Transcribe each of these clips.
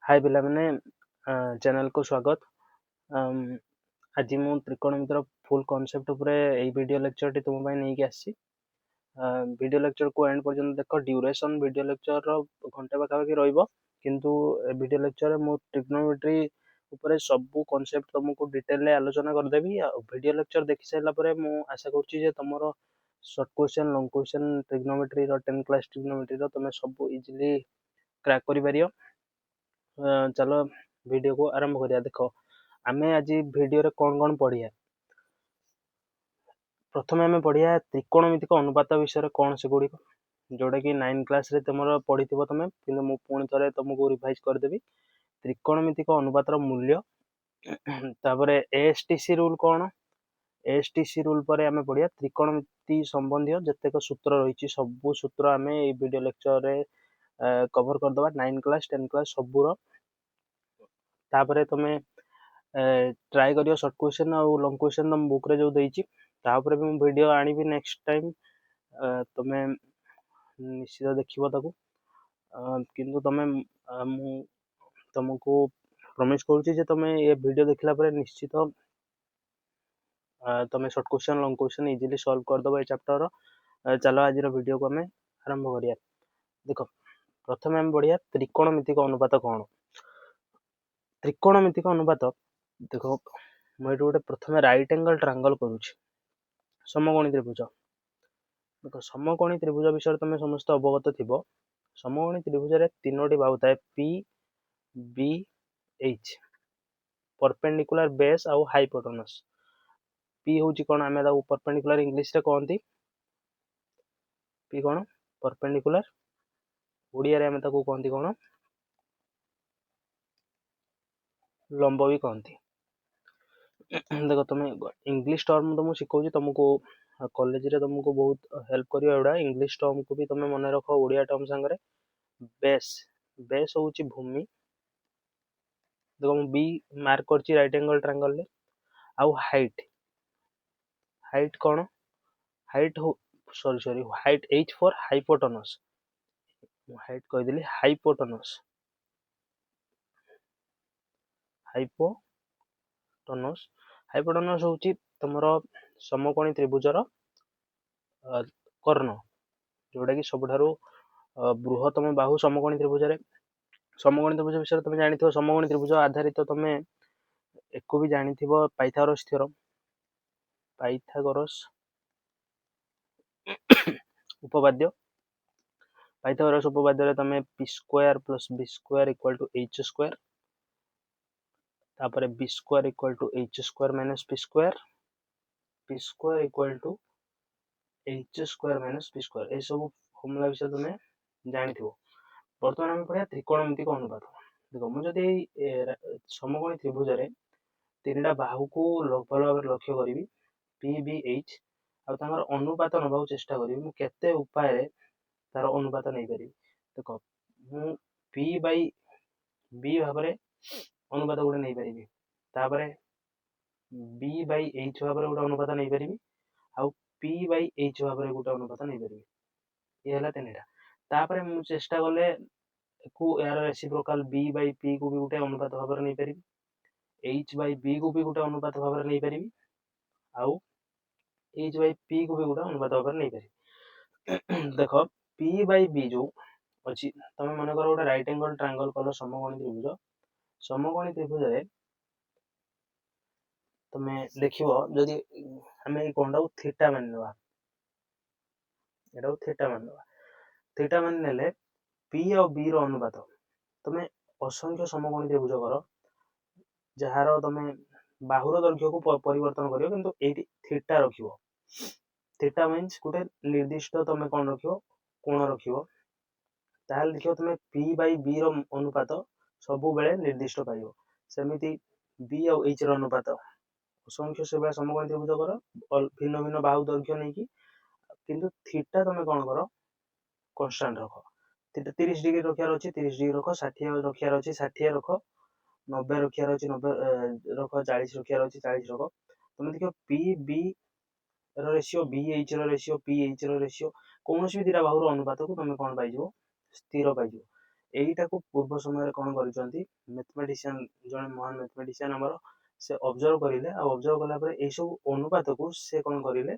हाय पिला मैंने चैनल को स्वागत। आज मु त्रिकोणमितिर फुल कॉन्सेप्ट उपरे एई वीडियो लेक्चर टी तुम नहीं कि आसी। वीडियो लेक्चर को एंड पर्यंत देख। ड्यूरेशन वीडियो लेक्चर रो घंटे पाखापाखि रहिबो, किंतु वीडियो लेक्चर मु ट्रिग्नोमेट्री उपरे सब कॉन्सेप्ट तुमको डिटेल रे आलोचना कर देबी। वीडियो लेक्चर देखि साइला परे मु आशा करछि जे तमरो short question long question trigonometry रो 10 क्लास ट्रिग्नोमेट्री रो तुम सब इजीली क्रैक करि परियो। चलो वीडियो को आरंभ करिया। देखो आमे आज वीडियो रे कौन कौन पढ़िया। प्रथम आमे पढ़िया त्रिकोणमितिक अनुपात विषय रे कौन से गुडी जोटा कि 9 क्लास रे तुमरो पढ़िथिबो तमे, किंतु मु पुणी थरे तुमको रिवाइज कर देबी। त्रिकोणमितिक अनुपात रो मूल्य तापरे एएसटीसी रूल कौन। एएसटीसी रूल पर आमे पढ़िया त्रिकोणमिति संबंधी जतेक सूत्र रहिछि सब सूत्र आमे ए वीडियो लेक्चर रे कवर कर दबा। 9 क्लास 10 क्लास सबुरो तापरे तमे ट्राई करियो शॉर्ट क्वेश्चन और लॉन्ग क्वेश्चन तुम बुक रे जो देइछि तापरे भी मु वीडियो आनिबी नेक्स्ट टाइम। तमे निश्चित देखिबो ताकू, किंतु तमे मु तुमको प्रॉमिस करूछि जे तमे ये वीडियो देखला परे निश्चित तमे short question long question easily solve कर दबो ए चैप्टर रो। चलो आज रो वीडियो को हमें आरंभ करिया। देखो प्रथम हम बढ़िया त्रिकोणमितिक अनुपात कौन। त्रिकोणमितिक अनुपात देखो मैं गोटे प्रथम राइट एंगल ट्रायंगल करूछि समकोणी त्रिभुज। देखो समकोणी त्रिभुज विषय तुम समस्त अवगत थिबो। समकोणी त्रिभुज रे तीनोटी बाहु थाए P B H, perpendicular base आउ हाइपोटेनस। पी होची कोन आमे दा परपेंडिकुलर इंग्लिश रे कहंती पी कोन परपेंडिकुलर, ओडिया रे आमे ताको कहंती कोन लंब भी कहंती। देखो तुम इंग्लिश टर्म तुमको शिखौची तुमको कॉलेज रे तुमको बहुत हेल्प करियो एडा। इंग्लिश टर्म को भी तुम मन रख ओडिया टर्म संगे। बेस बेस होची भूमि। देखो मु बी मार्क करची राइट एंगल ट्रायंगल ले। आउ हाइट, हाइट कोन हाइट हो sorry height H for hypotenuse. Height कह देली हाइपोटेनस, हाइपोटेनस हाइपोटेनस होची तमरो समकोणी त्रिभुजर कर्ण, जोटा कि सबठारु बृहत्तम बाहु समकोणी त्रिभुज रे। समकोणी त्रिभुज विषय तुम जानिथिबो। समकोणी त्रिभुज आधारित तुम एको भी जानिथिबो पाइथागोरस थ्योरम। पाइथागोरस उपपाद्य, पाइथागोरस उपपाद्य रे तुम p square plus b square equal to h square, तापरे b square equal to h square minus p square equal to h square minus p square. ए सब फॉर्मूला विषय तुम जानिथिबो। वर्तमान हम पढ़िया त्रिकोणमितिक अनुपात। देखो मु जदि समकोणी त्रिभुज रे तीनटा बाहु को भल भाव लक्ष्य करी पी बी एच आ तांगर अनुपात नबाक चेष्टा करी मु केते उपाय रे तार अनुपात नहीं पारि। देखो मु पी बाई बी भाव रे अनुपात गोटे नहीं पारि, तापरे बी बाई एच भाव रे गोटे अनुपात नहीं पारि, आउ पी बाई एच भाव रे गोटे अनुपात नहीं पारि। ये हला तीनटा। तापरे मु चेष्टा कले को यार रेसिप्रोकाल बी बाई पी को भी गोटे अनुपात भाव रे नहीं पारि, एच बाई बी को भी गोटे अनुपात भाव रे नहीं पारि, आउ एच बाई पी को भी गोटे अनुपात भाव रे नहीं पारि। देखो पी बाई बी जो अच्छी तुम मन कर गोटे राइट एंगल ट्रायंगल कल समकोणी त्रिभुज। समकोणी त्रिभुज रे तुम देखिबो जदि हमें कोनटा थीटा मान लेबा, एटा थीटा मान लेबा। थीटा मान नेले पी और बी रो अनुपात तुम असंख्य समकोणी त्रिभुज कर जहार तुम बाहुर दैर्घ्य को परिवर्तन करियो, किंतु एटी थीटा रखिबो। थीटा मीन्स गोटे निर्दिष्ट तुम कौन रखिबो कोण रखिबो, ताहले देखियो तुम पी बाई बी रो अनुपात सबु बेले निर्दिष्ट पाइबो। सेमिति बी और एच रो अनुपात असंख्य से बेले समकोणी त्रिभुज कर भिन्न भिन्न बाहु दैर्घ्य नहीं कि, किंतु थीटा तुम कौन कर कांस्टेंट रख। थीटा 30 डिग्री रखियार अछि 30 डिग्री रख, 60 रखियार अछि 60 रख, 90 रखियार अछि 90 रख, 40 रखियार अछि 40 रख। तुम देखियो P B row ratio B H row ratio P H row ratio कौन भी दिटा बाहुर अनुपात को तुम कौन पाइजो स्थिर पाइजो। এইটা को पूर्व समय कौन करिसंती मैथमेटिशियन जने महान मैथमेटिशियन हमर से ऑब्जर्व करिले आ ऑब्जर्व कला पर ए सब अनुपात को से कौन करिले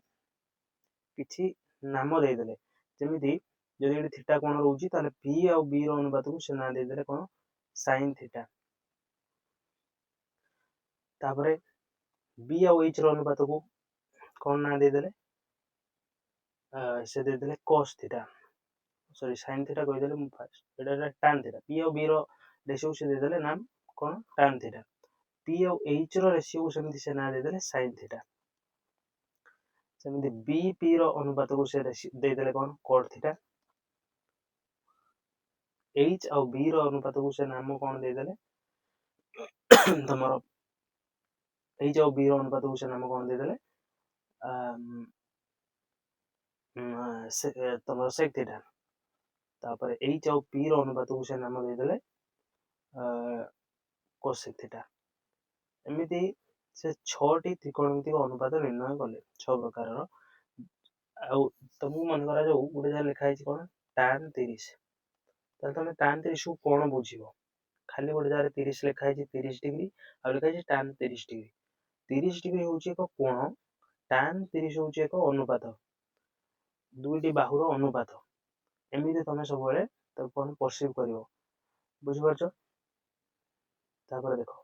किछि नाम दे देले जेमिति जदि एठी थीटा कोण रहउची ताले p आ b रो अनुपात को से ना दे देले कोन sin थीटा तापरे b आ h रो अनुपात को कौन ना दे देले से दे देले cos theta sorry sin theta कहि देले फर्स्ट एटा tan थीटा p आ b रो रेशियो से दे देले नाम कोन tan थीटा p आ h रो रेशियो सेमिति से ना दे देले sin थीटा सेमिति b p रो अनुपात को से दे देले कोन cot थीटा h आ b रो अनुपात को से नाम कोन दे देले तमरो h आ b रो अनुपात को से नाम कोन दे देले तमरो sec थीटा तापर h आ p रो अनुपात को से नाम दे देले cosec थीटा एमिति से 6टी त्रिकोणमितिक अनुपात निर्णय कले 6 प्रकार रो आ तुमको मन करा जो गुटे जा लिखा है कोन tan 30 ताले तमे tan 30 को कोन बुझिबो खाली गोटे जार 30 लिखा है 30 डिग्री आ लिखा है tan 30 डिग्री 30 डिग्री होउची एक कोण tan 30 होउची एक अनुपात दुईटी बाहुर अनुपात एमिति तमे सब बेले त कोन परसीव करिवो बुझि परछो तापर देखो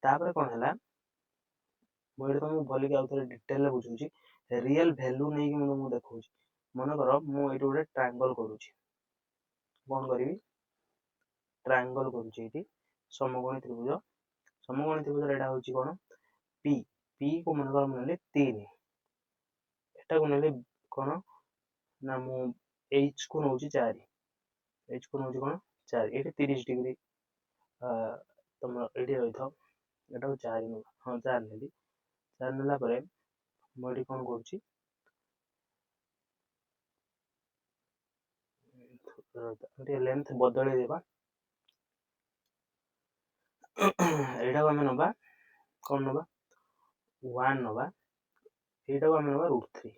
तापर कोन हला मो एटा तुमको भली के आउथरे डिटेल रे बुझुची रियल वैल्यू नै कि मो तुमको देखौची मन करो मो एटी गोटे ट्रायंगल करूची कोन करिवि ट्रायंगल करूची एटी समकोणी त्रिभुज एटा होची कोन p p को मन करो नेले 3 एटा को नेले कोन ना मो h को नौची 4 h को नौची कोन 4 एटी 30 डिग्री तुम एटी रहिथो एटा को 4 नो हां 4 नेली 4 नेला परे मो एटी कोन करूची एटी लेंथ बदले देबा एटा को हम नबा कोन नबा 1 नबा एटा को हम नबा √3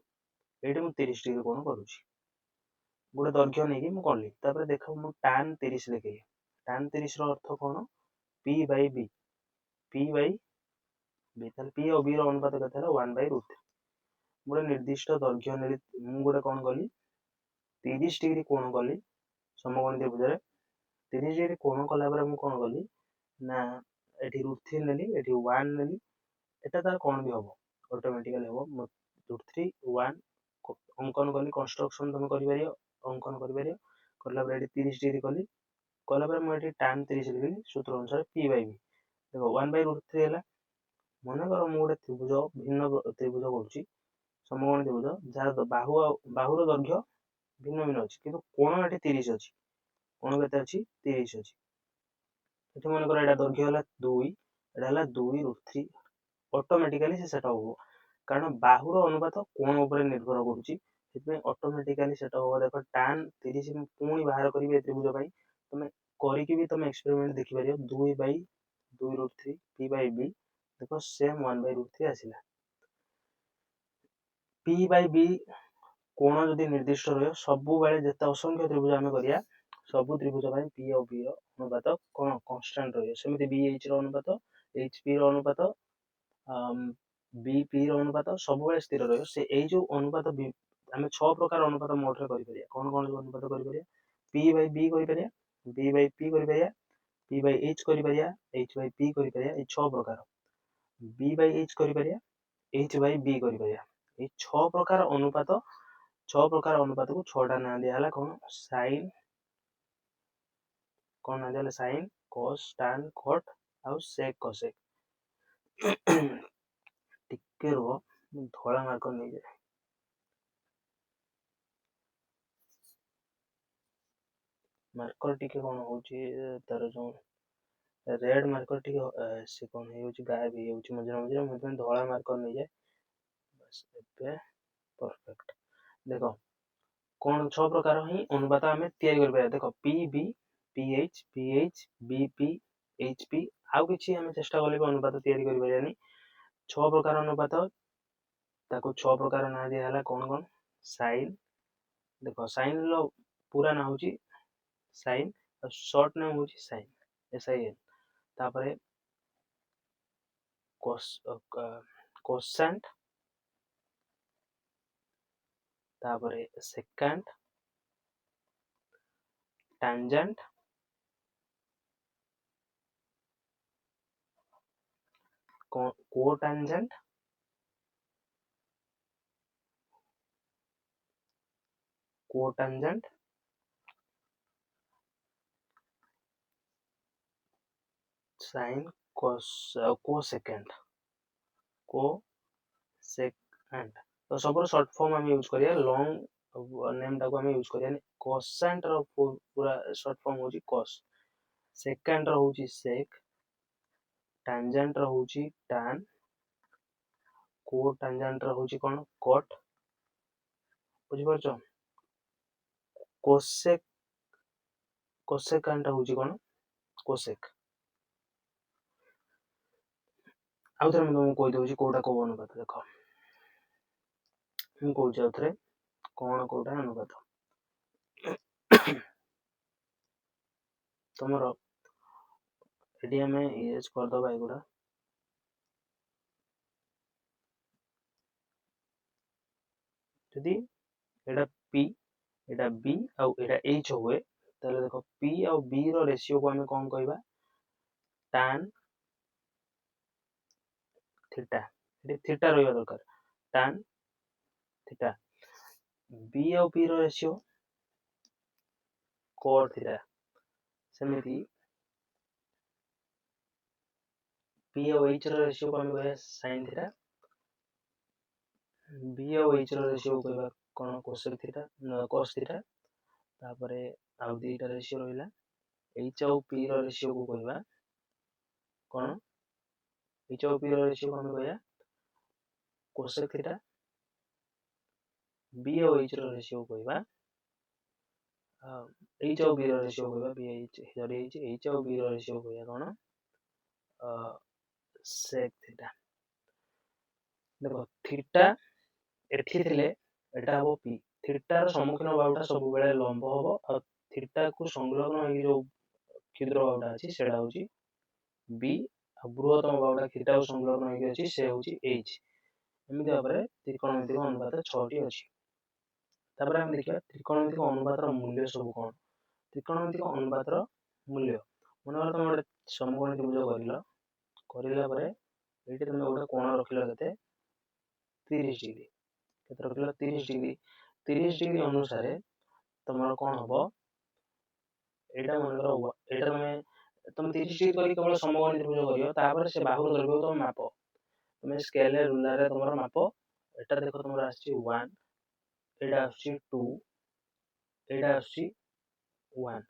एटी मु 30 डिग्री कोन करूची गोटे दैर्घ्य नै कि मु करली तापर देखो मु tan 30 लेके tan 30 row earth cone p by b ताले p और b रो अनुपात केते हला 1/√3 गोटे निर्दिष्ट दैर्घ्य नै मु गोटे कोन कली 30 डिग्री कोण कली समकोणी त्रिभुज रे 30 डिग्री कोण कला पर मु कोन कली ना एठी √3 नेली एठी 1 नेली एटा तार कोन भी हबो ऑटोमेटिकली हबो √3 1 अंकन कली कंस्ट्रक्शन तुम करि परियो अंकन करि परियो करला पर एठी 30 डिग्री कली कला पर मु एठी tan 30 लिखली सूत्र अनुसार p by b देखो 1/√3 हला मन करो मु गोटे त्रिभुज भिन्न त्रिभुज करूची समकोणी त्रिभुज जार बाहुर दैर्घ्य भिन्न भिन्न अछि किंतु कोण एठी 30 अछि कोण केते अछि 30 अछि एठी मन करो एटा दैर्घ्य हला 2 एटा हला 2/√3 ऑटोमेटिकली से सेट हो कारण बाहुर अनुपात कोण ऊपर निर्भर करूची सेतमे ऑटोमेटिकली सेट हो देखो tan 30 मु पुणी बाहर करिवे त्रिभुज पई तमे करी कि भी तमे एक्सपेरिमेंट देखि परियो 2/2√3 p by b देखो सेम 1/√3 आसिला p by b कोण जदि निर्दिष्ट रहियो सबु बेले जते असंख्य त्रिभुज आमे करिया सबु त्रिभुज पई p और b रो अनुपात कोन कांस्टेंट रहियो सेमिति b h रो अनुपात h p रो अनुपात b p रो अनुपात सब बेले स्थिर रहियो से ए जो अनुपात आमे 6 प्रकार अनुपात मोड रे करि परिया कोन कोन अनुपात करि परिया p by b करि परिया b by p करि परिया p by h करि परिया h by p करि परिया ए 6 प्रकार b by h करि परिया h by b करि परिया ए 6 प्रकार अनुपात 6 प्रकार अनुपात को 6 टा ना दिया हला कोन sin कोन ना दिया sin cos tan cot आ sec cosec टिके रो धोला मार्कर नै जाय मार्कर टिके कोन होची तार जो रेड मार्कर टिके से कोन होची गायब हो होची मझे मझे धोला मार्कर नै जाय बस एते परफेक्ट देखो कोन 6 प्रकार ही अनुपात हमें तैयारी कर पाया देखो pb ph ph bp hp आउ किछि हमें चेष्टा करले अनुपात तैयारी कर पायानी 6 प्रकार अनुपात ताको 6 प्रकार ना दिया हला कोन कोन sin देखो sin लो पूरा ना होची sin शॉर्ट नेम होची साइन SIN तापरे कोसेंट तापरे secant tangent cotangent cotangent sine cosecant cosecant तो सब शॉर्ट फॉर्म हम यूज करिया लॉन्ग नेम टाको हम यूज करिया कोसेंट रो पूरा शॉर्ट फॉर्म होची cos सेकेंड रो होची sec टैंजेंट रो होची tan कोटैंजेंट रो होची कोन cot बुझि परछो कोसेक कोसेकेंड रो होची कोन कोसेक आउ थरे मैं कोइ दउची कोटा को अनुपात देखो हम कहूची आउ थरे कोन कोटा अनुपात तमरो एडी हमें यूज कर दबा एगुडा यदि एडा p एडा b आउ एडा h होए ताले देखो p आउ b रो रेशियो को हमें कोन कहबा tan थीटा एडी थीटा रहबा दरकार tan थीटा b आउ p row ratio cot theta सेमिति p आउ h रो रेशियो को हमें कहबा sin थीटा b आउ h रो रेशियो को कहबा कोन cosec थीटा cos थीटा तापरे आउ दीटा रेशियो रहिला h आउ p रो रेशियो को कहबा कोन h आउ p रो रेशियो को हमें कहबा cosec थीटा b आउ h रो रेशियो को कहबा h आउ b रो रेशियो को कहबा b h सॉरी h आउ b रो रेशियो को कहबा कोन sec थीटा देखो थीटा एठी थिले एटा हो p थीटा रो सम्मुखीन बाहुटा सब बेले लंब होबो आ थीटा को संलग्न होई जो क्षुद्र बाहुटा अछि सेडा होची b आ बृहत्तम बाहुटा थीटा को संलग्न होई अछि से होची h एमिति भाबरे त्रिकोणमितिक अनुपात 6 टी अछि तापर हम देखिबा त्रिकोणमितिक अनुपात रो मूल्य सब कोन त्रिकोणमितिक अनुपात रो मूल्य मनोर तुम गोटे समकोण त्रिभुज करिला परे एठी तुम गोटे कोण रखिलो केते 30 डिग्री केते रखिलो 30 डिग्री अनुसार तुमर कोन हबो एटा मनकर एटा तुम 30 डिग्री करी केवल समकोण त्रिभुज करियो तापर से बाहुर दर्घ्य तुम मापो तुम स्केल रे रूलर रे तुमर मापो एटा देखो तुमर आछि 1 एटा आछि 2 एटा आछि 1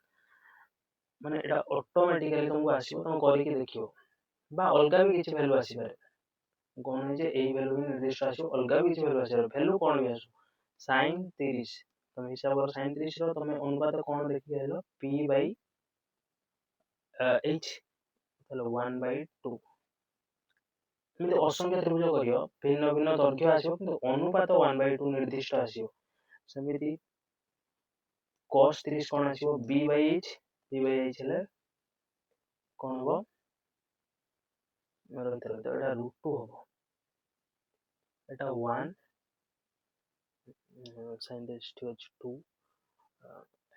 माने एटा ऑटोमेटिकली तुमको आसीबो तुम करी के देखियो बा अलगा भी किछि वैल्यू आसी पारे कोन जे एई वैल्यू भी निर्दिष्ट आसीबो अलगा भी किछि वैल्यू आसी वैल्यू कोन भी आसु sin 30 तुम हिसाब कर sin 30 रो तुम अनुपात कोन देखि हेलो p बाय h ताले 1/2 एमिति असंख्य त्रिभुज करियो भिन्न भिन्न दैर्घ्य आसीबो किंतु अनुपात 1/2 निर्दिष्ट आसीबो समिति cos 30 कोन आसीबो b/h हेले कोन हो मोर भीतर एटा √2 हो एटा 1 sin this to 2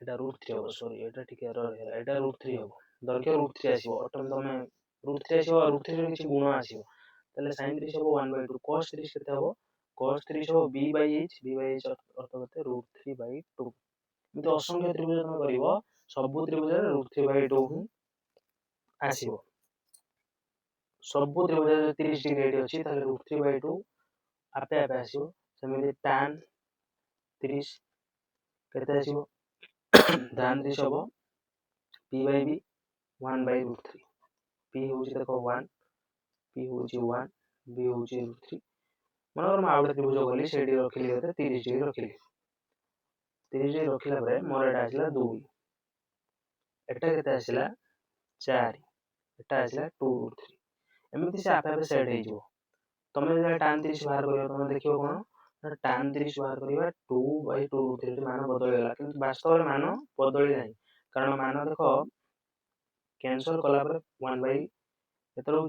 एटा √3 हो सॉरी एटा ठीक एरर है एटा √3 हो दरके √3 आसीबो ऑटोम तमे √3 आसीबो √3 रे किछि गुण आसीबो तले sin 30 हो 1/2 cos 30 केते हो cos 30 हो b/h अर्थ केते √3/2 मिते असंख्य त्रिभुज तमे करिवो सब त्रिभुज रे √3/2 ही आसीबो सब त्रिभुज 30 डिग्री एटी अछि तले √3/2 आपे आपे आसीबो सेमिति tan 30 केते आसीबो tan 30 हो p/b 1/√3 p होची देखो 1 p होची 1 b होची √3 मनोर म आउट त्रिभुज गली सेडी रखिली होते 30 डिग्री रखिली 30 डिग्री रखिला परे मोर एटा आसिला 2 एटा केते आसिला 4 एटा आसिला 2/3 एमिति से आपे आपे सेट हे जो तमे जे tan 30 बाहर करियो तमे देखियो कोन tan 30 बाहर करिवा 2/2 मान बदल गेला किंतु वास्तव रे मान बदली नाही कारण मान देख कैंसल कला 1/√3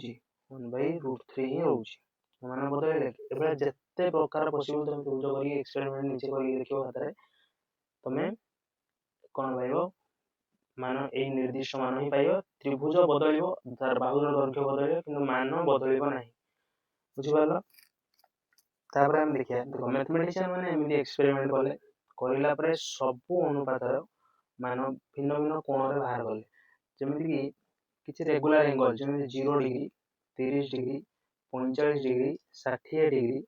ही रोचे मान बदल जिते प्रकार पॉसिबल तुम त्रिभुज कर एक्सपेरिमेंट निचे कर देखो हाथ तुम कौन पाइब मान यही निर्दिष्ट मान ही पाइब त्रिभुज बदल तार बाहुर दैर्घ्य बदल कि मान बदल ना बुझिपार तापर आम देखिए देखो मैथमेटिशियन मैंने एमती एक्सपेरिमेंट कले कर सबू अनुपात मान भिन्न भिन्न कोण में बाहर कले जमीक किसी रेगुलर एंगल जमी 0 degree 30 degree 45 degree 60 degree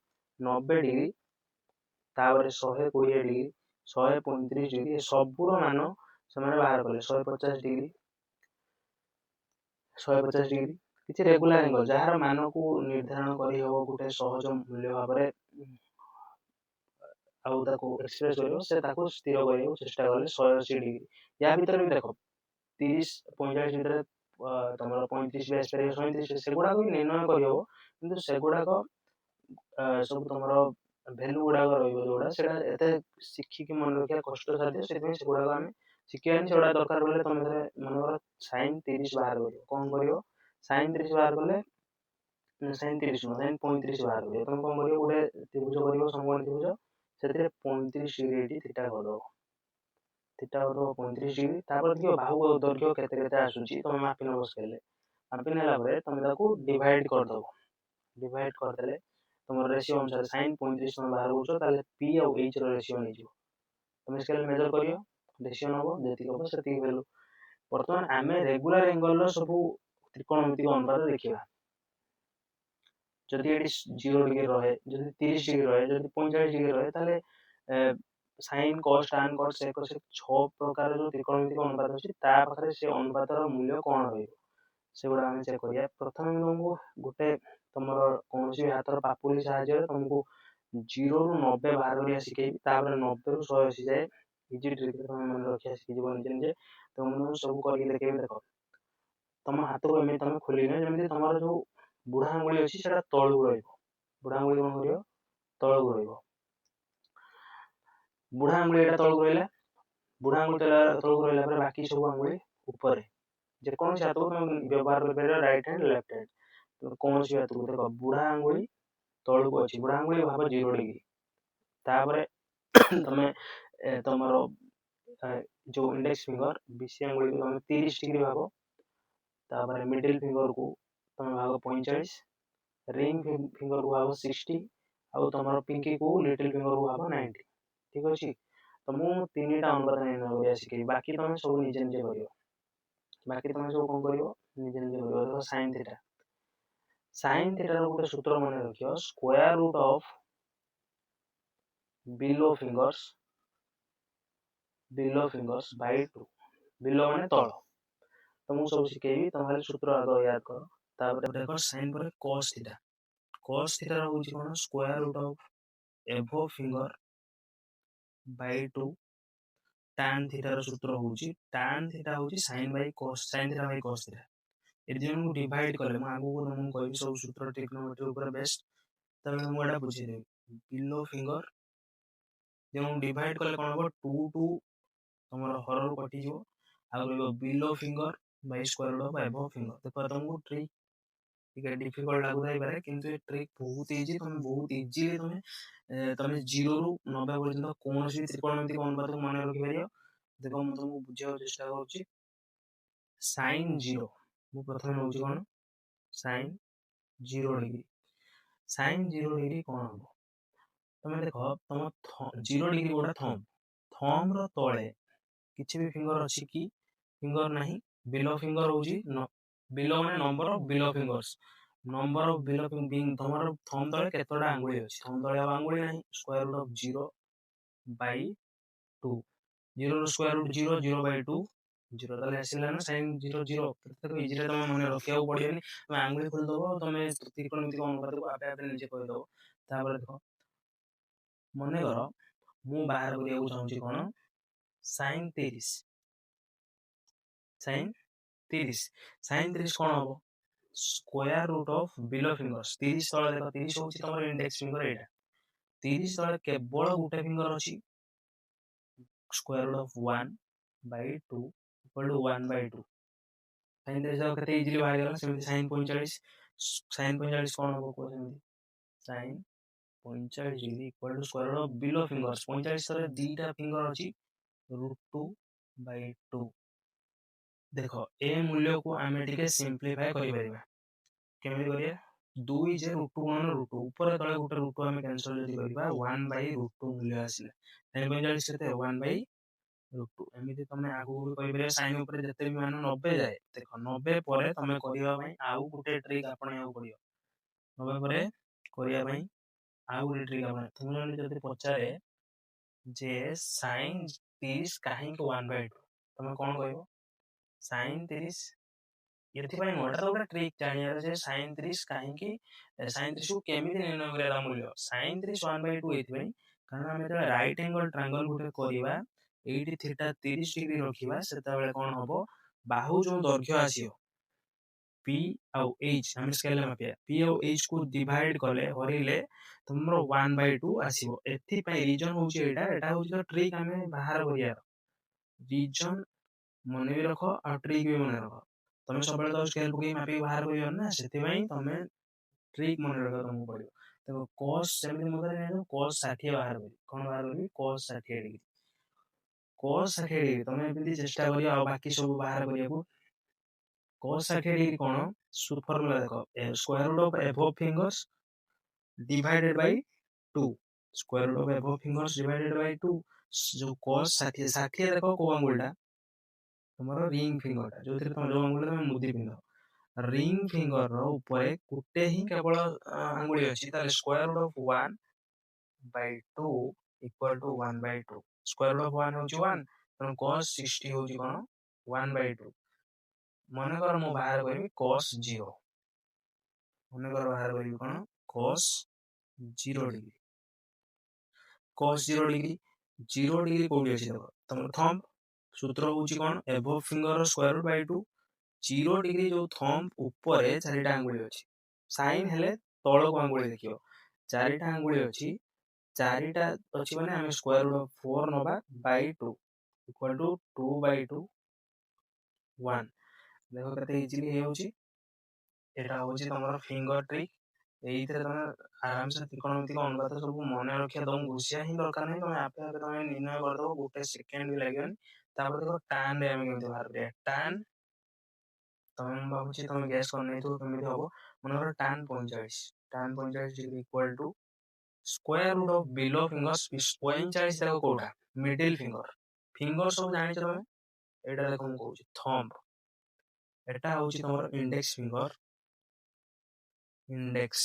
90 degree तापर 120 डिग्री 135 डिग्री सबूर मान से बाहर कले 150 डिग्री 150 डिग्री किसी रेगुलर एंगल जार मान को निर्धारण कर गोटे सहज मूल्य भाव एक्सप्रेस कर स्थिर करने चेष्टा कले 180 डिग्री या भर भी देख 30 45 भर तुम 35 भी आसपार 37 से गुड़ाक भी निर्णय करहब कि सेगुड़ाक सब तुम भैल्यू गुड़ाक रोड़ा से शिखिक मन रखा कष्ट साध्य से गुड़ाक आम शिखानी से दरकार बोले तुम मन sin 30 बाहर कर कौन कर sin 30 बाहर कले sin 30 sin 35 बाहर कर तुम कौन कर गोटे त्रिभुज कर समकोण त्रिभुज से 35 डिग्री थीटा करदे थीटा करदे 35 डिग्री तापर देखिए बाहु दैर्घ्य केते आसूची तुम मापी नब स्केल मापी नेला तुम डिवाइड करदे डिवाइड करदे तुम रेशियो अनुसार sin 35 तुम बाहर कर पी और एच रेशियो नहीं तुम स्केल मेजर कर रेशियो नब जी हम से वैल्यू बर्तमान आम रेगुलर एंगल सब त्रिकोणमितिक अनुपात देखा जदि 0 डिग्री रहे जदि 30 डिग्री रहे जदि 45 डिग्री रहे ताले sine cos tan cos sec से 6 प्रकार जो त्रिकोणमितिक अनुपात अछि ता पाखरे से अनुपातर मूल्य कोन रहइबो से गुडा हम चेक करिया प्रथम तुमको गोटे तुमर कोनोसी हाथर पापुली सहाय्य तुमको 0 रु 90 बाहर करिया सिखेबी तापर 90 रु 180 जाए इजी ट्रिक तुम मन रखिया सिखि जीवन निजे निजे तुम सब करके देखेबी देखो तुम हाथ को एमि तुम खोलिने जमिति तुमर जो बुढ़ा आंगुली अछि सेटा तळु रहइबो बुढ़ा आंगुली कोन करियो तळु रहइबो बुढ़ा आंगुली एटा तळु रहइला बुढ़ा आंगुली तळु रहइला पर बाकी सब आंगुली ऊपर जे कोन से हाथ को तुम व्यवहार कर राइट हैंड लेफ्ट हैंड तो कौन सी हाथ को देखो बुढ़ा आंगुली तळु को अछि बुढ़ा आंगुली भाबो 0 डिग्री तापरे तमे तमरो जो इंडेक्स फिंगर बीसी आंगुली को तुम 30 डिग्री भाबो तापरे मिडिल फिंगर को तुम भाबो 45 रिंग फिंगर को भाबो 60 आ तमरो पिंकी को लिटिल फिंगर को भाबो 90 ठीक अछि तो मु तीनटा अनुपात निर्णय करिया सिखे बाकी तुम सब निजे निजे करियो बाकी तुम सब कोन करियो निजे निजे करियो देखो sin थीटा रो गोटे सूत्र मन रखियो square root of below fingers by 2 below माने तळ तो मु सब सिखेबी तुम खाली सूत्र आगे याद करो तापर देखो sin पर cos थीटा रो होची कोन square root of above finger by 2 tan theta रो सूत्र होची tan थीटा होची sin by cos sin theta by cos theta ए दिन को डिवाइड करले म आगु को तुमको कहबी सब सूत्र ट्रिग्नोमेट्री ऊपर बेस्ट तबे मु एटा बुझी देबी बिलो फिंगर जेनु डिवाइड करले कोन हो 2 2 तमरो हर कटि जो आ below finger by square root of above finger देखो तुमको ट्रिक ठीक है डिफिकल्ट लागु थाई पारे किंतु ये ट्रिक बहुत इजी तुम बहुत इजीली तुम 0 रु 90 पर्यंत कोनोसी त्रिकोणमितिक अनुपात को माने रखि परियो देखो मु तुमको बुझाउ चेष्टा करूची sin 0 मु प्रथम होची कोन sin 0 डिग्री sin 0 डिग्री कोन हो तुम देखो तुम 0 डिग्री गोटा थंब रो तळे किछि भी फिंगर अछि कि फिंगर नाही बिलो फिंगर होची बिलो माने number of below fingers number of below finger तमरो थंब तळे केतोडा आंगुली अछि थंब तळे आंगुली नाही स्क्वायर रूट ऑफ 0 बाय 2 0 रो स्क्वायर रूट 0 0 बाय 2 0 तले आसिला ना sin 0 0 केते इजी रे तमे मने रखिया पड़ियनी तमे आंगुली खोल दबो तमे त्रिकोणमितिक अनुपात को आपे आपे नीचे कहि दबो तापर देखो मने करो मु बाहर करिया को चाहूची कोन sin 30 sin 30 कोन हो square root of below fingers 30 तळे देखो 30 होची तमर इंडेक्स फिंगर एटा 30 तळे केवल गुटे फिंगर अछि square root of 1 by 2 equal to 1/2 sin 30 केते इजीली बाहर गला सेमती sin 45 कौन हो को सेमती sin 45 degree equal to square root of below fingers 45 रे दीटा फिंगर अछि √2/2 देखो ए मूल्य को आमे टिके सिंप्लीफाई करि परिबा केमि करिया 2 जे √2 ऊपर तळे गोटे √2 आमे कैंसिल जदि करिबा 1/√2 मूल्य आसिले sin 45 केते 1/√2 एमिति तमे आगु भी कहि परिया sin ऊपर जते भी मान 90 जाए देखो 90 परे तमे करिया पई आउ गोटे ट्रिक आपणे आउ करियो 90 परे करिया पई आउ गोटे ट्रिक आपणे तुमने जदि पचारे जे sin 30 काहे 1/2 तमे कोन कहबो sin 30 ଏଥିପାଇଁ ନୁହଁ ଏଟା ତ ଗୋଟେ ଟ୍ରିକ୍ ଜାଣିବାର ଯେ sin 30 କାହିଁକି sin 30 କୁ କେମିତି ନିର୍ଣ୍ଣୟ କରିବା ମୂଲ୍ୟ sin 30 1/2 ଏଇଥିପାଇଁ କାରଣ ଆମେ ଯେତେବେଳେ ରାଇଟ୍ ଆଙ୍ଗଲ ଟ୍ରାଙ୍ଗଲ ଗୋଟେ କରିବା ଏଇଠି ଥୀଟା 30 ଡିଗ୍ରୀ ରଖିବା ସେତେବେଳେ କଣ ହବ ବାହୁ ଯୋଉ ଦୈର୍ଘ୍ୟ ଆସିବ P ଆଉ H ଆମେ ସ୍କେଲରେ ମାପିବା P ଆଉ H କୁ ଡିଭାଇଡ କଲେ ହରିଲେ ତମର 1/2 ଆସିବ ଏଥିପାଇଁ ରିଜନ ହଉଛି ଏଟା ହଉଛି ତ ଟ୍ରିକ୍ ଆମେ ବାହାର କରିବାର ରିଜନ ମନେ ବି ରଖ ଆଉ ଟ୍ରିକ୍ ବି ମନେ ରଖ ତମେ ସବୁବେଳେ ତ ସ୍କେଲ ପକେଇ ମାପିକି ବାହାର କରିବ ନା ସେଥିପାଇଁ ତମେ ଟ୍ରିକ୍ ମନେ ରଖିବାକୁ ତମକୁ ପଡିବ ଦେଖ cos ସେମିତି ମୁଁ କହିଲି ଜାଣିଛ cos 60 ବାହାର କରିବି କଣ ବାହାର କରିବି cos 60 डिग्री cos 60 डिग्री ତମେ ଏମିତି ଚେଷ୍ଟା କରିବ ଆଉ ବାକି ସବୁ ବାହାର କରିବାକୁ cos 60 डिग्री କଣ ଫର୍ମୁଲା ଦେଖ square root of above fingers divided by 2 square root of above fingers divided by 2 जो cos 60 60 ଦେଖ କୋଉ ଆଙ୍ଗୁଳଟା ତମର ରିଙ୍ଗ ଫିଙ୍ଗରଟା ଯୋଉଥିରେ ତମ ଯୋଉ ଆଙ୍ଗୁଳଟା ତମେ ମୁଦି ପିନ୍ଧ ରିଙ୍ଗ ଫିଙ୍ଗର ର ଉପରେ ଗୋଟେ ହିଁ କେବଳ ଆଙ୍ଗୁଳି ଅଛି ତାହେଲେ square root of 1/2 equal to 1/2 square root of 1 ହଉଛି 1 ତେଣୁ cos 60 ହଉଛି କଣ 1/2 ମନେକର ମୁଁ ବାହାର କରିବି cos 0 ମନେକର ବାହାର କରିବି କଣ cos 0 degree cos 0 degree 0 degree कोउडी अछि देखो तमर थंब सूत्र होउची कोन above finger square root by 2 0 degree जो थंब ऊपर चारिटा आंगुली अछि साइन हेले तळ को आंगुली देखियो चारिटा आंगुली अछि चारिटा अछि माने हम स्क्वायर रूट ऑफ 4 नबा बाय 2 इक्वल टू 2/2 1 देखो कते इजीली हे होउची एटा होउची तमरो फिंगर ट्रिक एइथिरे तमे आराम से त्रिकोणमितिक अनुपात सब मने रखिया दम घुसिया ही दरकार नहीं तमे आपे आपे तमे निर्णय कर दो गोटे सेकंड भी लागेन तापर देखो tan रे हम केमति बाहर करिया tan तमे बाबूची तमे गैस कर नै तो केमति हबो मनर tan 45 degree equal to square root of below fingers 45 देखो कोटा मिडिल फिंगर सब जानि छ तमे एटा देखो हम कहूची थंब एटा होची तमर इंडेक्स फिंगर इंडेक्स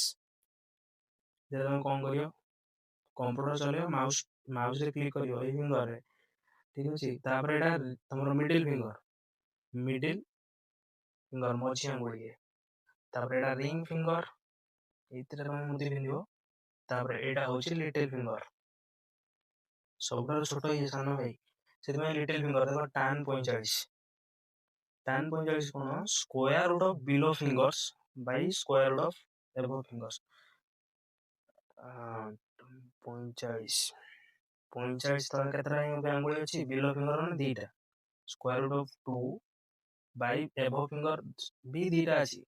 जे तमे कोन करियो कंप्यूटर चले माउस माउस रे क्लिक करियो ए फिंगर रे ठीक अछि तापर एटा तमर मिडिल फिंगर मझी आंगुली तापर एटा रिंग फिंगर एतिरे तमे मुदी पिंदियो तापर एटा होची लिटिल फिंगर सबटा छोटो ये सानो भाई सेतमे लिटिल फिंगर देखो tan 45 कोन square root of below fingers by square root of above fingers 45 तले केतरा आंगुली अछि बिलो फिंगर ने दीटा square root of 2 by above finger भी दीटा अछि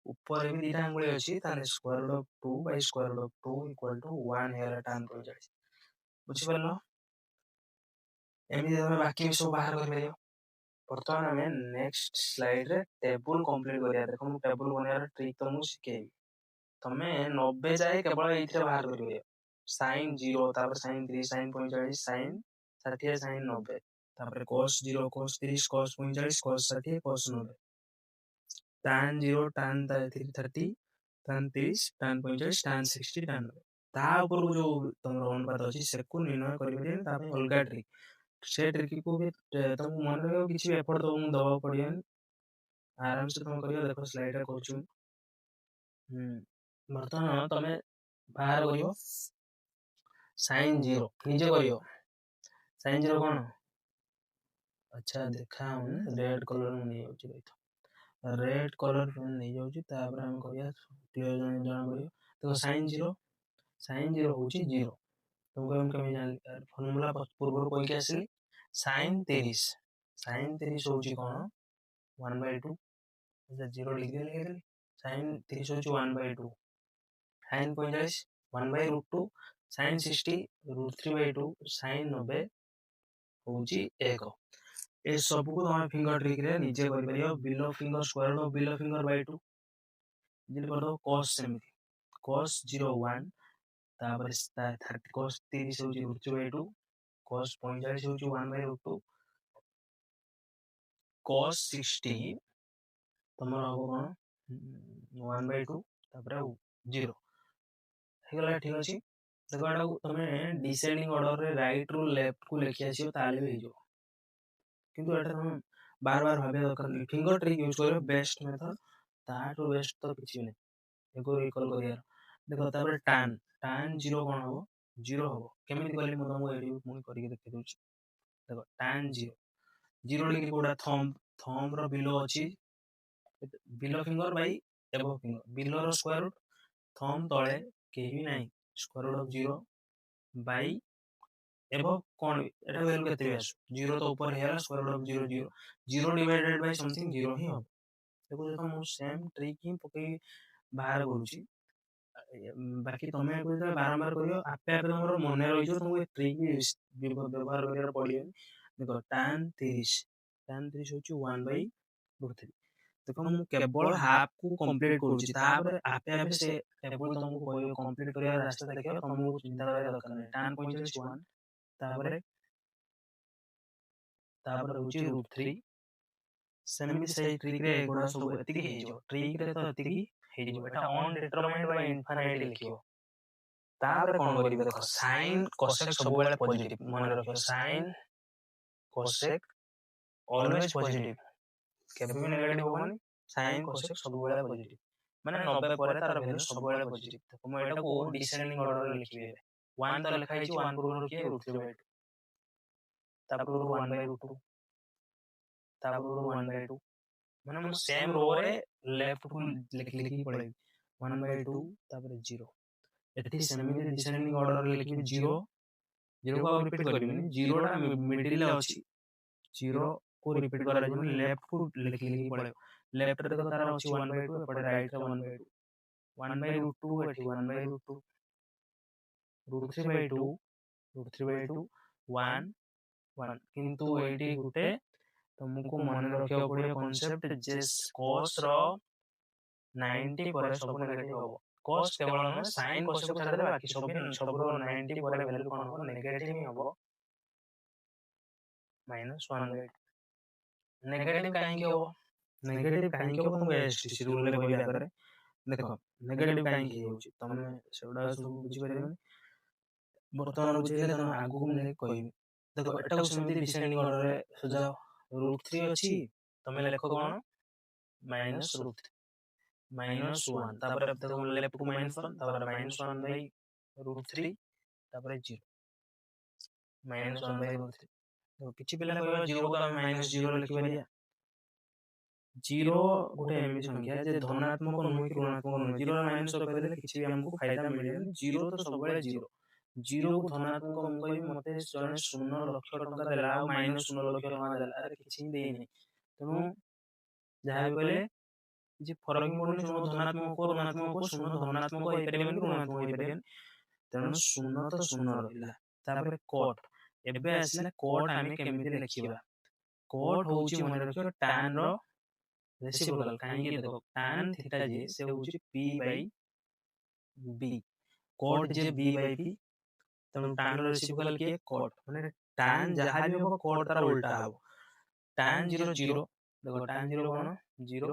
ऊपर भी दीटा आंगुली अछि ताने square root of 2 by square root of 2 equal to 1 हेला tan 45 बुझि परलो एमि तमे बाकी सब बाहर कर परियो वर्तमान हमें नेक्स्ट स्लाइड रे टेबल कंप्लीट करिया देखो मु टेबल बनाया ट्रिक तो मु सिखेबी तमे 90 जाए केवल एथिरे बाहर करियो sin 0 तापर sin 3 sin 45 sin 60 sin 90 तापर cos 0 cos 30 cos 45 cos 60 cos 90 tan 0 tan 30 tan 30 tan 45 tan 60 tan 90 ता ऊपर जो तमरो अनुपात अछि सेकु निर्णय करि परियो ता पे अलगा ट्रिक से ट्रिक को भी तुमको मन रखो किसी भी एफर्ट तुमको दवा पड़ियो आराम से तुम करियो देखो स्लाइड रे करछु वर्तमान तमे बाहर करियो sin 0 निजे करियो sin 0 कोन अच्छा देखा हम रेड कलर में नहीं होची भाई रेड कलर में नहीं जाउची तापर हम करिया क्लियर जाना पड़ियो देखो sin 0 होची 0 तुमको हम कमी जान फार्मूला पूर्व कोई के आसी sin 30 sin 30 होची कोन 1/2 0 लिख देले sin 30 होची 1/2 sin 45 1/√2 sin 60 √3/2 sin 90 होची 1 ए सब को तुम फिंगर ट्रिक रे नीचे कर परियो below finger square root of below finger by 2 जिन कर दो cos सेमिति cos 0 1 तापर 30 cos 30 होची √3/2 cos 45 होची 1/√2 cos 60 तमर हबो कोन 1/2 तापर 0 हेगला ठीक अछि देखो एटा तमे डिसेंडिंग ऑर्डर रे राइट रु लेफ्ट को लेखि आसियो ताले भी जो किंतु एटा तुम बार बार भाबे दरकार नहीं फिंगर ट्रिक यूज करो बेस्ट मेथड ताठो बेस्ट तो किछि नै एको रिकॉल करिया देखो तापर tan 0 कोन हबो 0 हबो केमिति कहली म तुमको एडी मुई करिके देखै दोछि देखो tan 0 डिग्री कोडा थंब रो बिलो अछि बिलो फिंगर बाय एबो फिंगर बिलो रो स्क्वायर रूट थंब तळे केही नै स्क्वायर रूट ऑफ 0 बाय एबो कोन एटा वैल्यू केते आसु 0 तो ऊपर हेला square root of 0 0 0 divided by something 0 ही हो देखो देखो मो सेम ट्रिक ही पके बाहर करूची बाकी तमे को बारंबार करियो आपे आपे तमरो मने रहि जो तुमको ट्रिक भी व्यवहार करिया पड़ियो देखो tan 30 होची 1/√3 देखो मु केवल हाफ को कंप्लीट करूची तापर आपे आपे से टेबल तुमको कोई कंप्लीट करिया रास्ता देखियो तुमको चिंता करिया दरकार नै tan 45 1 तापर होची √3 सेमिति से ट्रिक रे गोडा सब एतिकी हे जो ट्रिक रे तो एतिकी हे जो एटा अनडिटरमाइंड बाय इनफाइनाइट लिखियो तापर कोन करिवे देखो sin cosec सब बेले पॉजिटिव मन रखियो sin cosec ऑलवेज पॉजिटिव केबे भी नेगेटिव होबनी sin cosec सब बेले पॉजिटिव माने 90 परे तार वैल्यू सब बेले पॉजिटिव तो म एटा को डिसेंडिंग ऑर्डर रे लिखिबे 1 तो लिखा हिची 1 पूर्व के √3/2 तापर 1/2 तापर 1/2 माने मो सेम रो रे लेफ्ट को लिखि पड़े 1/2 तापर 0 एठी सेमिति डिसेंडिंग ऑर्डर रे लिखि 0 0 को रिपीट करिबे 0 टा मिडिल ले अछि 0 को रिपीट करा जे लेफ्ट को लिखि पड़े लेफ्ट रे तो तार अछि 1/2 पड़े राइट रे 1/2 1/√2 एठी 1/√2 √3/2 √3/2 1 1 किंतु एठी गुटे तुमको मन रखियो पड़ियो कांसेप्ट जे cos रो 90 परे सब नेगेटिव हो cos केवल न sin cos को छाड़ दे बाकी सब रो 90 परे वैल्यू कोन हो नेगेटिव ही हो -1/2 नेगेटिव काहे के हो तुम एसटीसी रूल रे कहबे करे देखो नेगेटिव काहे होची तमे सेडा सब बुझी परिबे वर्तमान बुझेले तमे आगु को ले कहबे देखो एटा को समिति डिसेंडिंग ऑर्डर रे सजाओ √3 अछि तमे लेखो कोन -√3 -1 तापर देखो लेफ्ट को -1 तापर -1/√3 तापर 0 -1/√3 तो किछि पिला कहबो 0 को हम -0 लिखि परिया 0 गोटे एमिति संख्या जे धनात्मक नुहि कि ऋणात्मक नुहि 0 रे माइनस कर देले किछि भी हमको फायदा मिलेनी 0 तो सब बेले 0 0 को धनात्मक हम कहबी मते जने 0 लाख टका देला आ -0 लाख टका देला अरे किछि देई नै तनु जहा भी कहले जे फरक पड़नी 0 धनात्मक को ऋणात्मक को 0 धनात्मक होई परिबेन कि ऋणात्मक होई परिबेन तेनु 0 तो 0 रहला तापर cot एबे आसला cot आमे केमिति लिखिबा cot होउची मन रखियो tan रो रेसिप्रोकल काहे कि देखो tan थीटा जे से होउची p/b cot जे b/p तनु tan रो रेसिप्रोकल के cot माने tan जहा भी हो cot तार उल्टा हो tan 0 0 देखो tan 0 कोन 0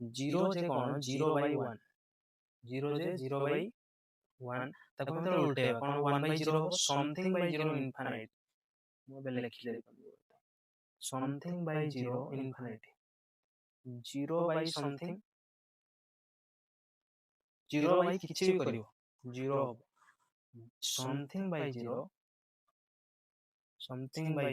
0 जे कोन 0/1 0 जे 0/1 ताको मतलब उल्टे कोन 1/0 हो समथिंग बाय 0 इनफिनिट मो बे लिखि दे something by 0 infinite 0 by something 0 by किछि भी करियो 0 something by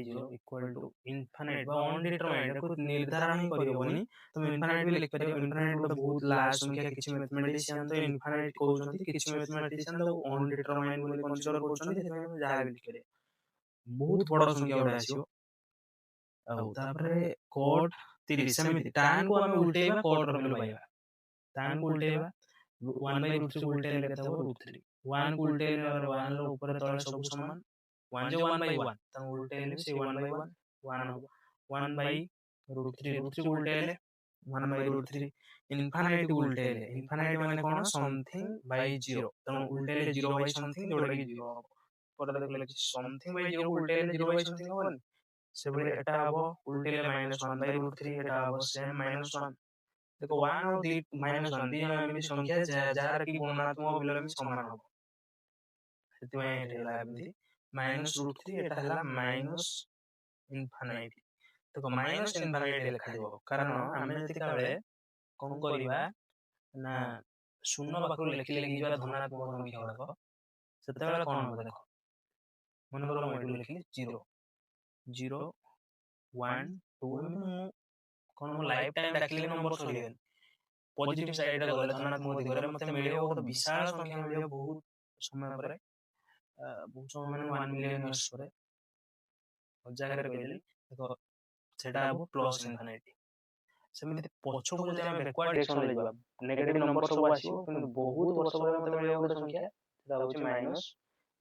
0 equal to infinite बा अनडिटरमाइंड को निर्धारण ही करियोबनी तुम इनफिनिट भी लिख परियो इनफिनिट गोटे बहुत लार्ज संख्या किछि मैथमेटिशियन तो इनफिनिट कहउछंती किछि मैथमेटिशियन तो अनडिटरमाइंड बोली कंसीडर करछंती जहा भी लिख परियो बहुत बड़ संख्या उडा आसियो ଆଉ ତାପରେ cot 30 ସେମିତି tan କୁ ଆମେ ଉल्टेଇବା cot ର ଭ୍ୟାଲୁ ପାଇବା। tan କୁ ଉल्टेଇବା 1/√3 କୁ ଉल्टेଇଲେ କେତେ ହେବ √3। 1 କୁ ଉल्टेଇଲେ 1 ର ଉପରେ ତଳେ ସବୁ ସମାନ। 1 ଯେ 1/1 ତାକୁ ଉल्टेଇଲେ ସେ 1/1 1 ହେବ। 1/√3 √3 କୁ ଉल्टेଇଲେ 1/√3 ଇନଫାନାଇଟ କୁ ଉल्टेଇଲେ ଇନଫାନାଇଟ ମାନେ କ'ଣ ସମଥିଙ୍ଗ ବାଇ 0 ତେଣୁ ଉल्टेଇଲେ 0 ବାଇ ସମଥିଙ୍ଗ ଯୋଉଟା କି 0 ହେବ। ପରେ ଦେଖିଲେ ସମଥିଙ୍ଗ ବାଇ 0 କୁ ଉल्टेଇଲେ 0 ବାଇ ସମଥିଙ୍ଗ ହବନି। ସେଭଳି ଏଟା ହବ ଉल्टेଇଲେ -1/√3 ଏଟା ହବ ସେମ୍ -1। देखो 1 और -1 ଦି ଜଣ ଏମିତି ସଂଖ୍ୟା ଯାହାର କି ଗୁଣନାତ୍ମକ ମୂଲ୍ୟ ବି ସମାନ ହବ। ସେଥିପାଇଁ ଏଠି ହେଲା ଏମିତି -√3 ଏଟା ହେଲା -ଇନଫାନାଇଟ। ଦେଖ -ଇନଫାନାଇଟ ଲେଖାଯିବ କାରଣ ଆମେ ଯେତେବେଳେ କ'ଣ କରିବା ନା ଶୂନ ପାଖରୁ ଲେଖି ଲେଖି ଯିବା ଧନାତ୍ମକ ସଂଖ୍ୟା ଗୁଡ଼ାକ, ସେତେବେଳେ କ'ଣ ହବ ଦେଖ। ମନେକର ମୁଁ ଏଠୁ ଲେଖିଲି 0 0 1 2 ଏମିତି ମୁଁ କ'ଣ ମୋ ଲାଇଫ୍ ଟାଇମ୍ ଡାକିଲେ ନମ୍ବର ସରିବନି। ପଜିଟିଭ ସାଇଡରେ ଗଲେ ଧନାତ୍ମକ ଦିଗରେ ମତେ ମିଳିବ ଗୋଟେ ବିଶାଳ ସଂଖ୍ୟା ମିଳିବ ବହୁତ ସମୟ ପରେ, ବହୁତ ସମୟ ମାନେ 1 ମିଲିୟନ ଇୟର୍ସ ପରେ। ଜାଗାରେ କହିଦେଲି ଦେଖ ସେଟା ହବ ପ୍ଲସ୍ ଇନଫାନାଇଟ। ସେମିତି ପଛକୁ ଯଦି ଆମେ ବ୍ୟାକୱାର୍ଡ ଡିରେକ୍ସନରେ ଯିବା ନେଗେଟିଭ ନମ୍ବର ସବୁ ଆସିବ, କିନ୍ତୁ ବହୁତ ବର୍ଷ ପରେ ମତେ ମିଳିବ ଗୋଟେ ସଂଖ୍ୟା, ସେଟା ହଉଛି ମାଇନସ୍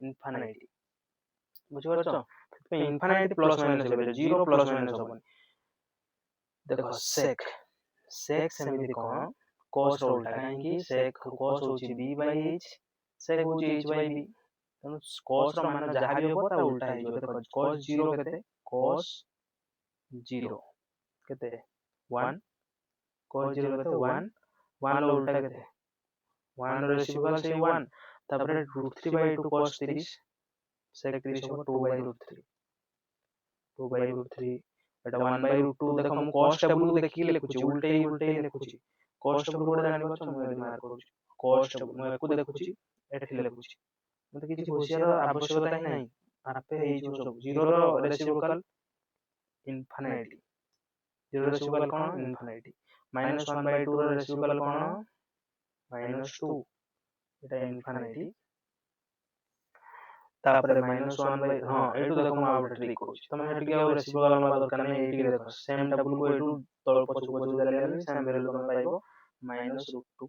ଇନଫାନାଇଟ। ବୁଝିପାରୁଛ? ସେଥିପାଇଁ ଇନଫାନାଇଟ ପ୍ଲସ୍ ମାଇନସ୍ ହେବେ, 0 ପ୍ଲସ୍ ମାଇନସ୍ ହବନି। ଦେଖ ସେକ୍ ସେକ୍ ସେମିତି କ'ଣ cos ର ଉଲ୍ଟା, କାହିଁକି sec cos ହଉଛି b/h, sec ହଉଛି h/b। ତେଣୁ cos ର ମାନ ଯାହା ବି ହେବ ତା ଉଲ୍ଟା ହେଇଯିବ। ଦେଖ cos 0 କେତେ, cos 0 କେତେ 1, cos 0 କେତେ 1, 1 ର ଉଲ୍ଟା କେତେ 1 ର ରେସିପ୍ରୋକାଲ ସେଇ 1, ତାପରେ √3/2 cos 30 sec 30 ହେବ 2/√3 2/√3 ଏଟା 1/√2। ଦେଖ ମୁଁ cos ଟେବୁଲ କୁ ଦେଖିକି ଲେଖୁଛି, ଉଲ୍ଟେଇ ଲେଖୁଛି। cos ଟେବୁଲ ଗୋଟେ ଜାଣିପାରୁଛ, ମୁଁ ଏଠି ମାର୍କ କରୁଛି cos ଟେବୁଲ, ମୁଁ ଏକୁ ଦେଖୁଛି ଏଠି ଲେଖୁଛି। ମତେ କିଛି ଘୋଷିବାର ଆବଶ୍ୟକତା ହିଁ ନାହିଁ, ଆପେ ହେଇଯିବ ସବୁ। 0 ର ରେସିପ୍ରୋକାଲ ଇନଫାନାଇଟ, 0 ର ରେସିପ୍ରୋକାଲ କ'ଣ ଇନଫାନାଇଟ। -1/2 ର ରେସିପ୍ରୋକାଲ କ'ଣ -2, ଏଟା ଇନଫାନାଇଟ। ତାପରେ -1/, ହଁ ଏଇଠୁ ଦେଖ ମୁଁ ଆଉ ଗୋଟେ ଟ୍ରିକ୍ କହୁଛି, ତମେ ଏଠିକି ଆଉ ରେସିପ୍ରୋକାଲ ନବା ଦରକାର ନାହିଁ। ଏଇଠିକି ଦେଖ ସେମ୍ ଟେବୁଲକୁ ଏଇଠୁ ତଳ ପଛକୁ ଚାଲିଗଲେ ସେମ୍ ଭ୍ୟାଲୁ ତମେ ପାଇବ -√2,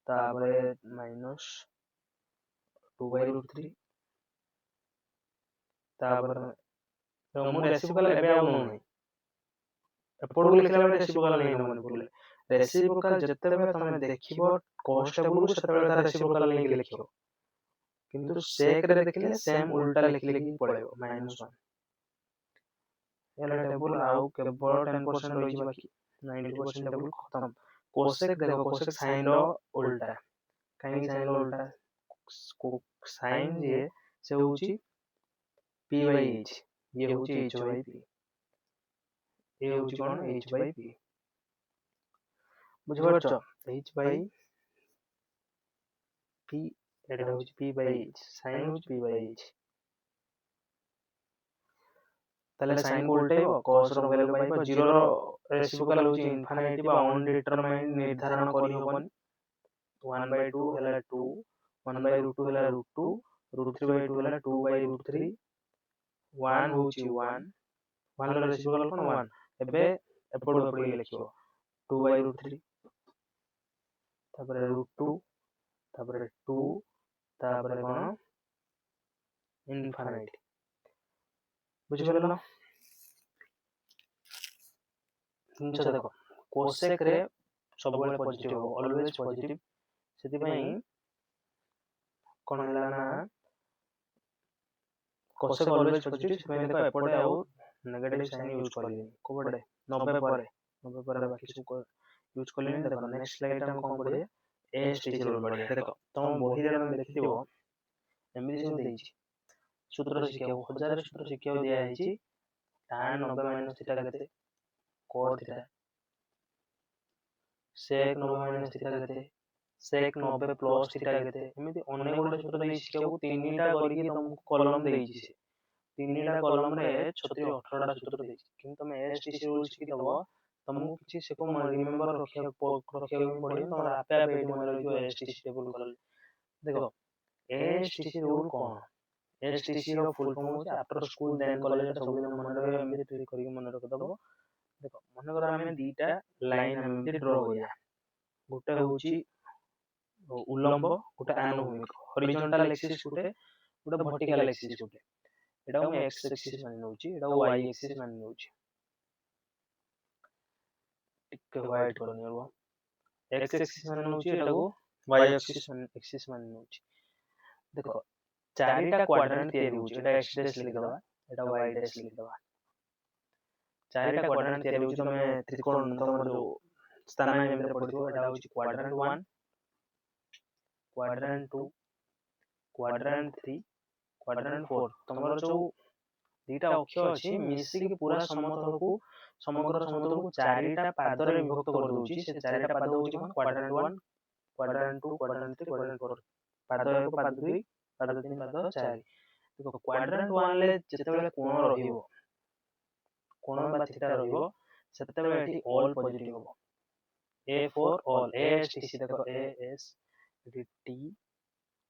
ତାପରେ -2/√3, ତାପରେ ମୁଁ ରେସିପ୍ରୋକାଲ ଏବେ ଆଉ ନଉନି, ଏପଟକୁ ଲେଖିଲା ବେଳେ ରେସିପ୍ରୋକାଲ ନେଇ ନବନି ଭୁଲରେ। ରେସିପ୍ରୋକାଲ ଯେତେବେଳେ ତମେ ଦେଖିବ cos ଟେବୁଲକୁ ସେତେବେଳେ ତାର ରେସିପ୍ରୋକାଲ ନେଇକି ଲେଖିବ, କିନ୍ତୁ sec ରେ ଦେଖିଲେ ସେମ୍ ଉଲ୍ଟା ଲେଖି ଲେଖି ପଳେଇବ -1 ହେଲା ଟେବୁଲ। ଆଉ କେବଳ 10% ରହିଛି, ବାକି 90% ଟେବୁଲ ଖତମ। cosec ଦେଖ cosec sin ର ଉଲ୍ଟା, କାହିଁକି sin ର ଉଲ୍ଟା, sin ଯିଏ ସେ ହଉଛି p/h, ଇଏ ହଉଛି h/p, ଇଏ ହଉଛି କ'ଣ h/p। ବୁଝିପାରୁଛ? h/p ଏଟା ହଉଛି p/h, sin ହଉଛି p/h। ତାହେଲେ sin କୁ ଉଲ୍ଟେଇବ, cos ର ଭ୍ୟାଲୁ ପାଇବ। 0 ର ରେସିପ୍ରୋକାଲ ହଉଛି ଇନଫାନାଇଟ ବା ଅନଡିଟରମାଇଣ୍ଡ, ନିର୍ଦ୍ଧାରଣ କରିହବନି। 1/2 ହେଲା 2, 1/√2 ହେଲା √2, √3/2 ହେଲା 2/√3, 1 ହଉଛି 1, 1 ର ରେସିପ୍ରୋକାଲ କ'ଣ 1। ଏବେ ଏପଟିକି ଲେଖିବ 2/√3, ତାପରେ √2, ତାପରେ 2, ତାପରେ କ'ଣ ଇନଫାନାଇଟ। ବୁଝିପାରିଲ? ଜିନିଷ ଦେଖ cosec ରେ ସବୁବେଳେ ପଜିଟିଭ ହବ, ଅଲୱେଜ ପଜିଟିଭ। ସେଥିପାଇଁ କ'ଣ ହେଲା ନା cosec ଅଲୱେଜ ପଜିଟିଭ। ସେଥିପାଇଁ ଦେଖ ଏପଟେ ଆଉ ନେଗେଟିଭ ସାଇନ୍ ୟୁଜ କରିବେନି। କୋଉପଟେ 90 ପରେ ବାକି ସବୁ ୟୁଜ କଲେନି। ଦେଖ ନେକ୍ସଟ ସ୍ଲାଇଡରେ ଆମେ କ'ଣ ପଢିବା, ASTC ରୁଲ ପଢିବା। ଦେଖ ତମ ବହିରେ ତମେ ଦେଖିଥିବ ଏମିତି ସବୁ ଦେଇଛି, ସୂତ୍ର ଶିଖିବାକୁ 1000 ସୂତ୍ର ଶିଖିବାକୁ ଦିଆଯାଇଛି। tan 90 ମାଇନସ୍ ଥୀଟା କେତେ, cot ଥୀଟା, sec 90 ମାଇନସ୍ ଥୀଟା କେତେ, sec 90 ପ୍ଲସ୍ ଥୀଟା କେତେ। ଏମିତି ଅନେକ ଗୁଡେ ସୂତ୍ର ଦେଇଛି ଶିଖିବାକୁ। 3ଟା କରିକି ତମକୁ କଲମ ଦେଇଛି, ସେ 3ଟା କଲମରେ 36-18ଟା ସୂତ୍ର ଦେଇଛି। କିନ୍ତୁ ତମେ ASTC ରୁଲ ଶିଖିଦବ, ତମକୁ କିଛି ସେକୁ ରିମେମ୍ବର ରଖିବାକୁ ପଡିବନି, ତମର ଆପେ ଆପେ ଏଇଠି ମନେ ରହିଯିବ ASTC ଟେବୁଲ କଲେ। ଦେଖ ASTC ରୁଲ କ'ଣ, एसटीसी रो फुल फॉर्म होची आफ्टर स्कूल देन कॉलेज एटा सब दिन मन रहे एमती ट्रिक करके मन रख दबो देखो मन कर आमे दीटा लाइन एमती ड्रा करिया गोटे होची उल्लंब गोटे आनुभूमिक हॉरिजॉन्टल एक्सिस गोटे गोटे वर्टिकल एक्सिस गोटे एटा हम एक्स एक्सिस मान नउची एटा वाई एक्सिस मान नउची टिके वाइट करनी हबो एक्स एक्सिस मान नउची एटा को वाई एक्सिस मान नउची देखो चारिटा क्वाड्रेंट तैयारी होची एटा एक्स डैश लिख दबा एटा वाई डैश लिख दबा चारिटा क्वाड्रेंट तैयारी होची तमे त्रिकोण तमर जो स्थानांक में पड़थियो एटा होची क्वाड्रेंट 1 क्वाड्रेंट 2 क्वाड्रेंट 3 क्वाड्रेंट 4 तमर जो दीटा अक्ष अछि मिसी के पूरा समतल को समग्र समतल को चारिटा पाद रे विभक्त कर दोची से चारिटा पाद होची कोन क्वाड्रेंट 1 क्वाड्रेंट 2 क्वाड्रेंट 3 क्वाड्रेंट 4 पाद 1 पाद 2 पाद 3 पाद 4 देखो क्वाड्रेंट 1 ले जते बेले कोण रहिबो कोण बा थीटा रहिबो सेते बेले एठी ऑल पॉजिटिव हो A for all A S T C देखो ए एस टी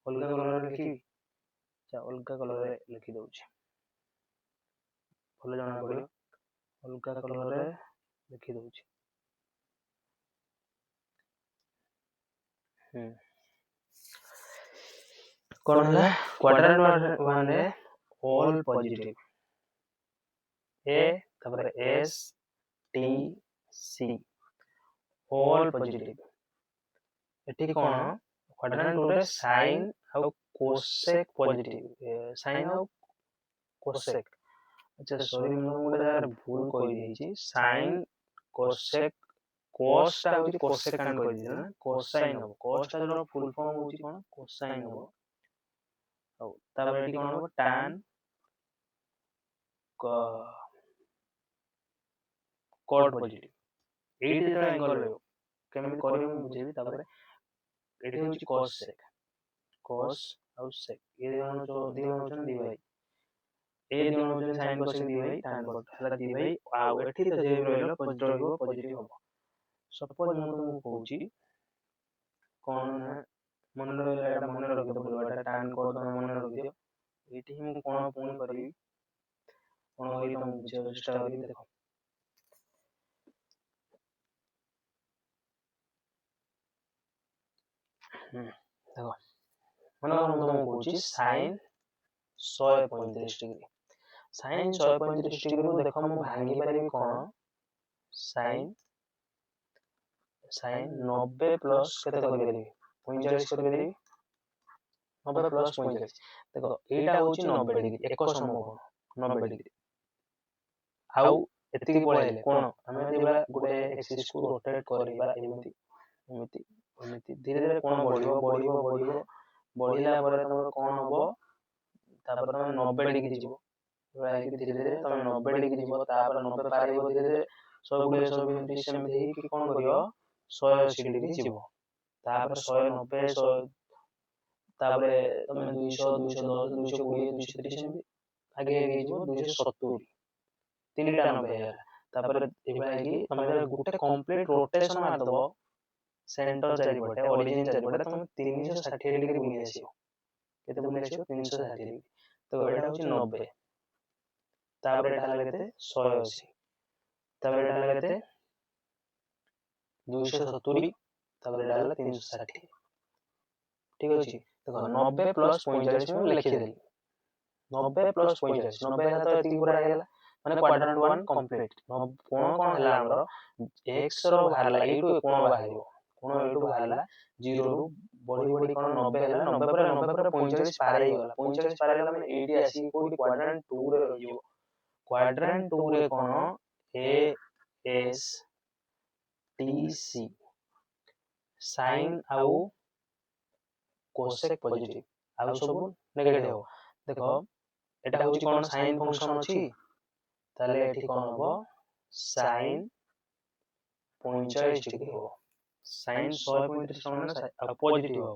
अलगा कलर लिखी अच्छा अलगा कलर लिखी दउची भले जाना पड़ियो अलगा कलर रे लिखि दउची कोन है क्वाड्रेंट 1 रे ऑल पॉजिटिव ए तबरे S T C all positive एठी कोन क्वाड्रेंट 2 रे साइन और कोसेक पॉजिटिव साइन और कोसेक अच्छा सॉरी मैं गोटे जगह भूल कहि देछि साइन कोसेक cos टा होची कोसेकांड कहि दिना कोसाइन हो cos टा जो फुल फॉर्म होची कोन कोसाइन हो औ तबे एठी कोन हो tan cot पॉजिटिव एठी जेटा एंगल रहयो केमि करियो हम बुझेबी तबरे एठी होची cos sec cos और sec ये दोनों जो दी होचन दी भाई ए दोनों होचन sin cosec दी भाई tan cot हला दी भाई आ एठी तो जे रहलो पॉजिटिव हो सपोज मैं तुमको कहूची कोन ना मन रहला एटा मन रख दो एटा tan cot तमे मन रख दियो एठी हम कोन पूर्ण करबी कोन होई तुम बुझे चेष्टा करी देखो देखो मन कर तुमको कहूची sin 135 डिग्री sin 135 डिग्री को देखो हम भांगी पारिबी कोन sin 90 प्लस केते कर देबी 45 कर देबी 90 प्लस 45 देखो एटा होची 90 डिग्री एक समकोण 90 डिग्री आउ एति पळाइले कोन हमें देबा गुडे एक्सिस को रोटेट करबा एमिति एमिति एमिति धीरे धीरे कोन बढ़िला परे तमर कोन हबो तापर तमे 90 डिग्री जीवो धीरे धीरे तमे 90 डिग्री जीवो तापर 90 पारिबो धीरे धीरे 100 गुणे 100 मिनट सेमति कि कोन करियो 180 डिग्री जीवो तापर 190 100 तापर तमे 200 210 220 230 सेमति आगे आगे जीवो 270 तीनटा 90 है तापर एबा कि तमे गुटे कंप्लीट रोटेशन मार दबो सेंटर चारि पटे ओरिजिन चारि पटे तमे 360 डिग्री बुली आसीयो केते बुली आसीयो 360 डिग्री तो एटा होची 90 तापर एटा हला केते 180 तापर एटा हला केते 270 तापर एटा हला 360 ठीक अछि देखो 90 प्लस 45 में लिखि देली 90 प्लस 45 90 है तो एति पूरा गेला माने क्वाड्रेंट 1 कंप्लीट कोन कोन हला हमरो x रो बाहरला एटू कोन बाहरियो कोन एटू बाहरला 0 रु बड़ी कोन 90 हला 90 पर 45 पार ही गला 45 पार गला माने एटी आसी कोडी क्वाड्रेंट 2 रे रहियो क्वाड्रेंट 2 रे कोन a s t c sin आउ कोसेक पॉजिटिव आउ सब नेगेटिव देखो एटा होची कोन sin फंक्शन अछि ताले एठी कोन होबो sin 45 डिग्री हो sin 135 माने पॉजिटिव हो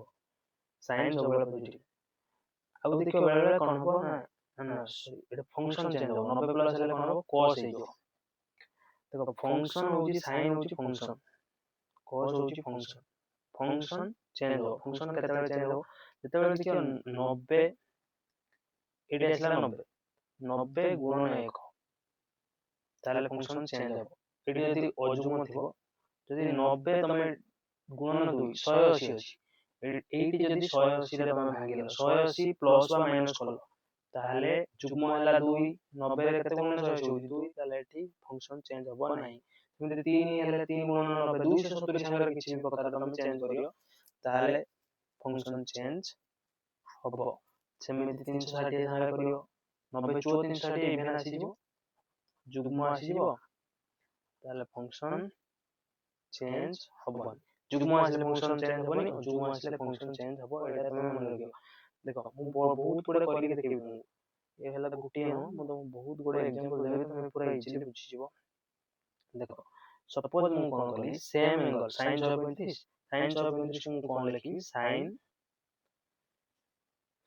sin सब पॉजिटिव अब देखियो बेले बेले कोन होबो ना सॉरी एटा फंक्शन चेंज हो 90 प्लस हेले कोन होबो cos हे जो देखो फंक्शन होची sin होची फंक्शन cos होची फंक्शन फंक्शन चेंज हो फंक्शन केते बेले चेंज हो जते बेले देखियो 90 एटी आसला 90 90 गुणन 1 ताले फंक्शन चेंज हो एटी यदि अजुग्म थिबो जदि 90 तमे गुणन 2 180 अछि एटी जदि 180 रे तमे भांगिलो 180 प्लस बा माइनस कलो ताले जुग्म हला 2 90 रे कते गुणन 180 होई 2 ताले एटी फंक्शन चेंज होबो नाही सेमति 3 हेले 3 गुणन 90 270 संगे किछि भी प्रकार तमे चेंज करियो ताले फंक्शन चेंज होबो सेमति 360 संगे करियो 90 चो 360 इभेन आसी जिवो जुग्म आसी जिवो ताले फंक्शन चेंज होबो जुग्म आसले फंक्शन चेंज होबनी जुग्म आसले फंक्शन चेंज होबो एटा तमे मन रखियो देखो मु बहुत गुडे करिके देखिबी मु ए हला गुटिए न मु तो बहुत गुडे एग्जांपल देबे तमे पूरा इजीली बुझि जिवो देखो सपोज मु कोन कली सेम एंगल sin 6.35 मु कोन लिखी sin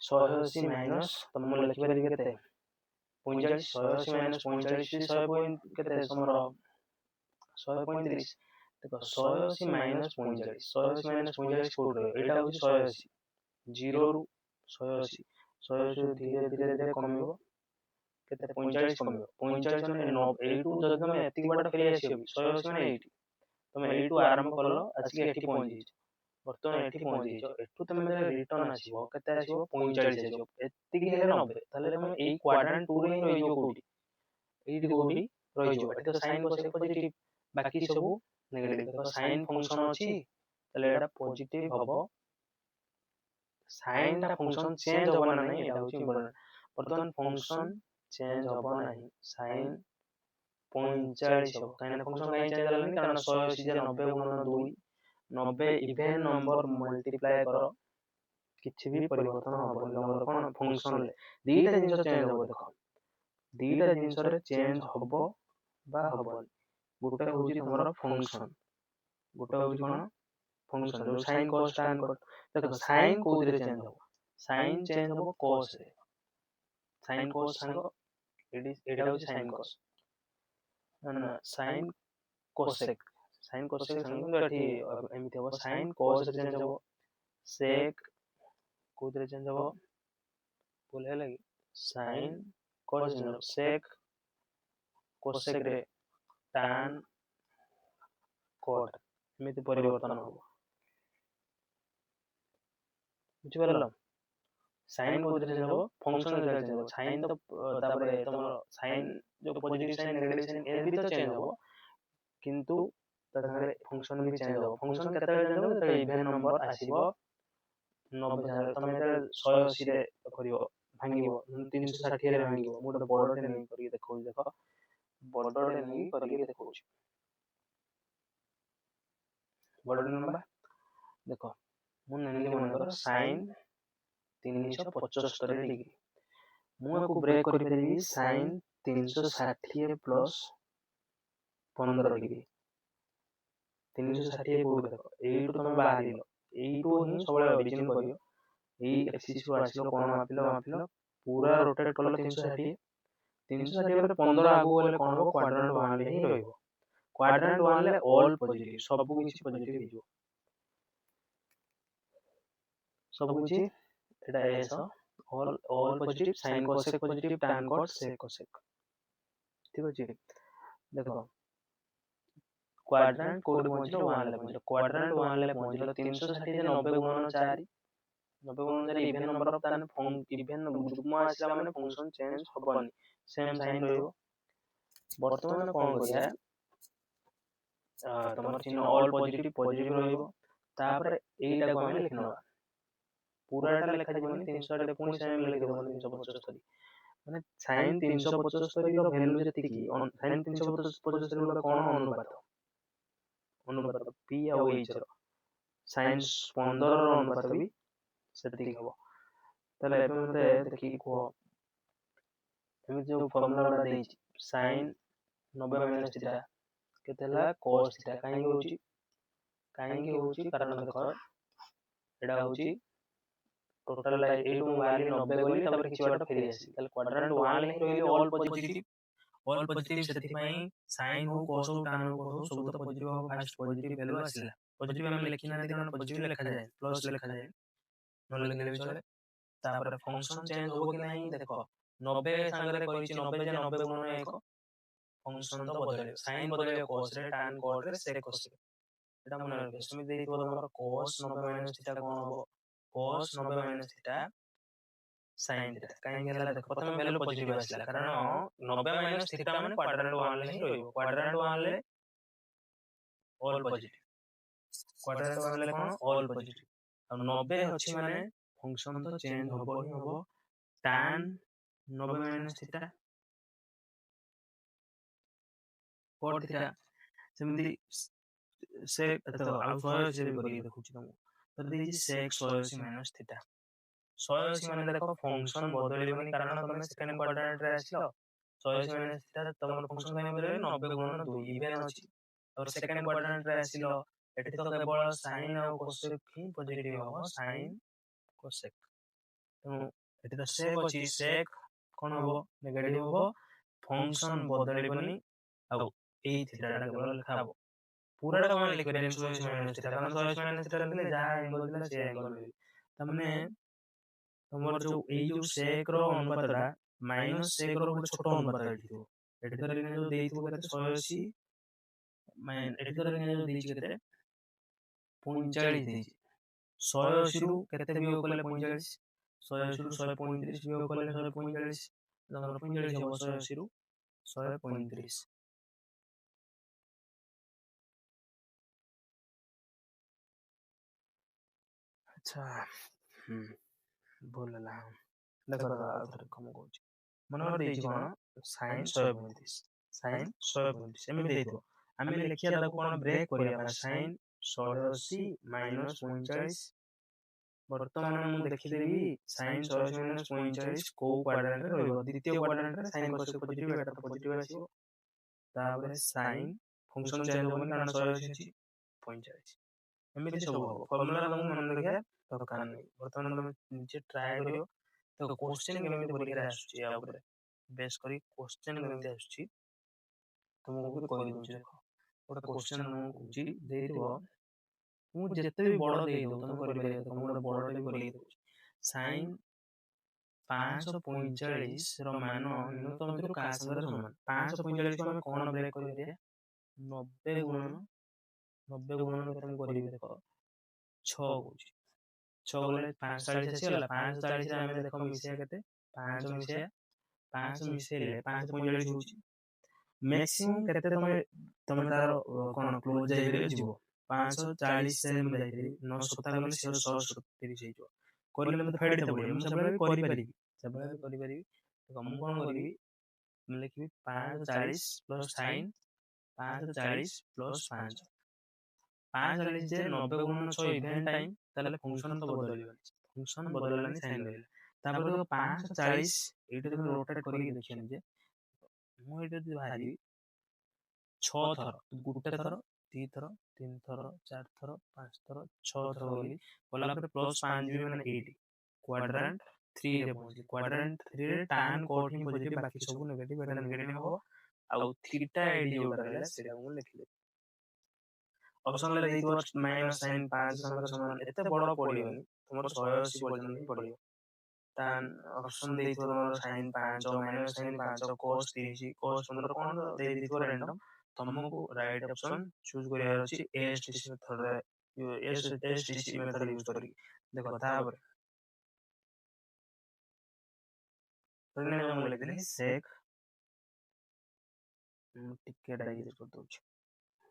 180 माइनस तम मु लिखि पारि केते 45 180 माइनस 45 100 पॉइंट केते समरो 135 देखो 180 माइनस 45 180 माइनस 45 कोड रे एटा होची 180 0 रु 180 180 धीरे धीरे धीरे कमिबो केते 45 कमिबो 45 माने 8 जदि तमे एति बड फेरि आसीबो 180 माने 80 तमे 8 आरंभ करलो आसी एठी पहुंची बर्तमान एठी पहुंची एठू तमे जे रिटर्न आसीबो केते आसीबो 45 आसीबो एति की हेले 90 ताले तमे एई क्वाड्रेंट 2 रे ही रहिजो कोठी एठी कोठी रहिजो एठी तो sin cos पॉजिटिव बाकी सब नेगेटिव देखो sin फंक्शन अछि ताले एटा पॉजिटिव हबो sin टा फंक्शन चेंज होबो ना नहीं एटा होची इंपोर्टेंट बर्तमान फंक्शन चेंज होबो नहीं sin 45 हो काहे फंक्शन काहे चेंज होला नहीं कारण 180 जे 90 गुणन 2 90 इवन नंबर मल्टीप्लाई करो किछि भी परिवर्तन होबो नंबर कोन फंक्शन ले दीटा जिंस चेंज होबो देखो दीटा जिंस रे चेंज होबो बा होबो गोटे होची हमर फंक्शन गोटे होची कोन फंक्शन जो sin cos tan cos देखो sin को रे चेंज हो sin चेंज हो cos रे sin cos संग एटा होची sin cos ना sin cosec संग एठी एमिति हो sin cos रे चेंज हो sec को रे चेंज हो बोले लगी sin cos sec cosec रे tan cot एमिति परिवर्तन हो बुझि परलो sin को चेंज हो फंक्शन रे चेंज हो sin तो तापरे तमरो sin जो पॉजिटिव sin नेगेटिव sin ए भी तो चेंज हो किंतु तथारे फंक्शन भी चेंज हो फंक्शन केते चेंज हो त इवन नंबर आसीबो 90 तमे 180 रे करियो भांगिबो 360 रे भांगिबो मु तो बॉर्डर रे नहीं करिए देखो देखो बॉर्डर रे नहीं करिए देखो बॉर्डर नंबर देखो मु नली मन कर sin 375 डिग्री मु को ब्रेक करि परबी sin 360 प्लस 15 डिग्री 360 कोड देखो एटू तमे बाहरिलो एटू ही सबले ओरिजिन करियो ए एक्सिस रो आसिलो कोन मापिलो पूरा रोटेट करलो 360 रे 15 आगो गले कोन हो क्वाड्रेंट 1 ले ही रहइबो क्वाड्रेंट 1 ले ऑल पॉजिटिव सब किछि पॉजिटिव हिजो सब किछि एटा S all positive sin cosec positive tan cot sec cosec ठीक अछि देखो क्वाड्रेंट कोड पहुंचलो 1 ले पहुंचलो क्वाड्रेंट 1 ले पहुंचलो 360 से 90 गुणन 4 90 गुणन 4 इवन नंबर ऑफ तान इवन जुग्म आसला माने फंक्शन चेंज होबनी सेम साइन रहइबो वर्तमान कोन करिया तमर चिन्ह ऑल पॉजिटिव रहइबो तापर एटा को हम लिखनवा पूराटा लिखा जीवनी 360 रे पुनी साइन लिखि देबो 375 माने sin 375 रो वैल्यू जति की sin 375 रो कोन अनुपात p आ h रो sin 15 रो अनुपात भी सेति हबो तले एबे मते देखि को एमि जो फार्मूला देइ sin 90 माइनस थीटा केतेला cos थीटा काहे होची कारण देखो एडा होची टोटल एटू वैल्यू 90 गली तबर किछि बाटा फेरि आसी तले क्वाड्रेंट 1 ले रहिली ऑल पॉजिटिव सेति पई sin हो cos हो tan हो सब तो पॉजिटिव हो फास्ट पॉजिटिव वैल्यू आसीला पॉजिटिव हम लिखिना दे पॉजिटिव लिखा जाए प्लस लिखा जाए न लिखले भी चले तापर फंक्शन चेंज हो कि नहीं देखो 90 संगे कहिछि 90 जे 90 गुणन 1 फंक्शन तो बदले sin बदले cos रे tan cot रे sec cos एटा मन रखे समिति देइतो तमर cos 90 - थीटा कोन हो cos 90 - थीटा sin थीटा काहे गेला देखो प्रथम वैल्यू पॉजिटिव आसला कारण 90 - थीटा माने क्वाड्रेंट 1 ले ही रहइबो क्वाड्रेंट 1 ले ऑल पॉजिटिव क्वाड्रेंट 1 ले कोन ऑल पॉजिटिव अब 90 अछि माने फंक्शन तो चेंज होबो ही होबो tan 90 - थीटा cot थीटा सेमती से तो आउ 180 भी करी देखुची तुमको तो देजी sec 180 - थीटा 180 माने देखो फंक्शन बदलिबनी कारण तुम सेकंड क्वाड्रेंट रे आछलो 180 - थीटा तमर फंक्शन काने बदले 90 गुणन 2 इवन अछि और सेकंड क्वाड्रेंट रे आछलो एठी तो केवल sin और cosec ही पॉजिटिव हो sin cosec तो एठी तो sec अछि sec कोन होबो नेगेटिव होबो फंक्शन बदलिबनी अब ए थीटा केवल लिखाबो पूरा कमान लिख रेन 180 - थीटा कारण 180 - थीटा लिखले जहा एंगल दिला से एंगल मिली तमने तमर जो ए जो sec रो अनुपातटा माइनस sec रो गोटे छोटो अनुपात एठितो एठी तो लिखने जो देइतो केते 180 माइन एठी तो लिखने जो देइछि केते 45 देइछि 180 रु केते वियोग कले 45 180 रु 135 वियोग कले 145 तमर 45 हो 180 रु 135 अच्छा बोलला देखो आउथरे कम कहूची मनोर देइछि कोन sin 135 sin 135 एमे देइतो आमे लेखिया दाको कोन ब्रेक करिया पर sin 180 - 45 वर्तमान मु देखि देबी sin 180 - 45 को क्वाड्रेंट रे रहइबो द्वितीय क्वाड्रेंट रे sin cos पॉजिटिव एटा तो पॉजिटिव आसीबो तापर sin फंक्शन चेंज होबनी कारण 180 अछि 45 एमिति सब हो फार्मूला तुमको मन रखिया दरकार नहीं वर्तमान तुम नीचे ट्राई करियो तो क्वेश्चन केमिति परीक्षा आसुची या ऊपर बेस करी क्वेश्चन केमिति आसुची तुमको भी कहि दूची देखो गोटे क्वेश्चन मु कुची देइदिबो मु जते भी बड़ देइ दो तुम करि परिया देखो मु बड़ टे करि दउ sin 545 रो मान न्यूनतम भितर का संगे समान 545 को हम कोन ब्रेक करि दिया 90 गुणन 90 गुणन केते हम करिबे देखो 6 होची 6 गले 540 आसी गला 540 रे हम देखो मिसिया केते 5 मिसिया 5 मिसेले 545 होची मैक्सिमम केते तमे तार कोन क्लोज जाई रे जीवो 540 से हम जाई रे 970 गले 630 हे जो करले मते फेड ते पड़े हम सब भी करि पारी सब भी करि पारी तो हम कोन करिवि हम लिखबि 540 प्लस sin 540 प्लस 5 540 जे 90 गुणन 6 इवेंट टाइम ताले फंक्शन तो बदललानी sin रहला तापर तो 540 एटे तुम रोटेट करि देखियन जे मु एटे भारी 6 थर गुटे थर 2 थर 3 थर 4 थर 5 थर 6 थर बोली बोला पर प्लस 5 भी माने 8 क्वाड्रेंट 3 रे पहुंची क्वाड्रेंट 3 रे tan cot ही पॉजिटिव बाकी सब नेगेटिव एटा नेगेटिव हो आ थीटा एडी जोटा रहला सेटा मु लिखले ऑप्शन ले देइतो माइनस sin 5 संग समान एते बड़ पडियोनी तुमर 180 पर्यंत ही पडियो tan ऑप्शन देइतो तुमर sin 5 minus sin 5 cos 30 cos 15 कोन देइ दिथो रैंडम तुमको राइट ऑप्शन चूज करियार अछि एएसटीसी मेथड रे एएसटीसी मेथड यूज करी देखो तापर तने हम लिख देली sec टिकेट आई कर दउछ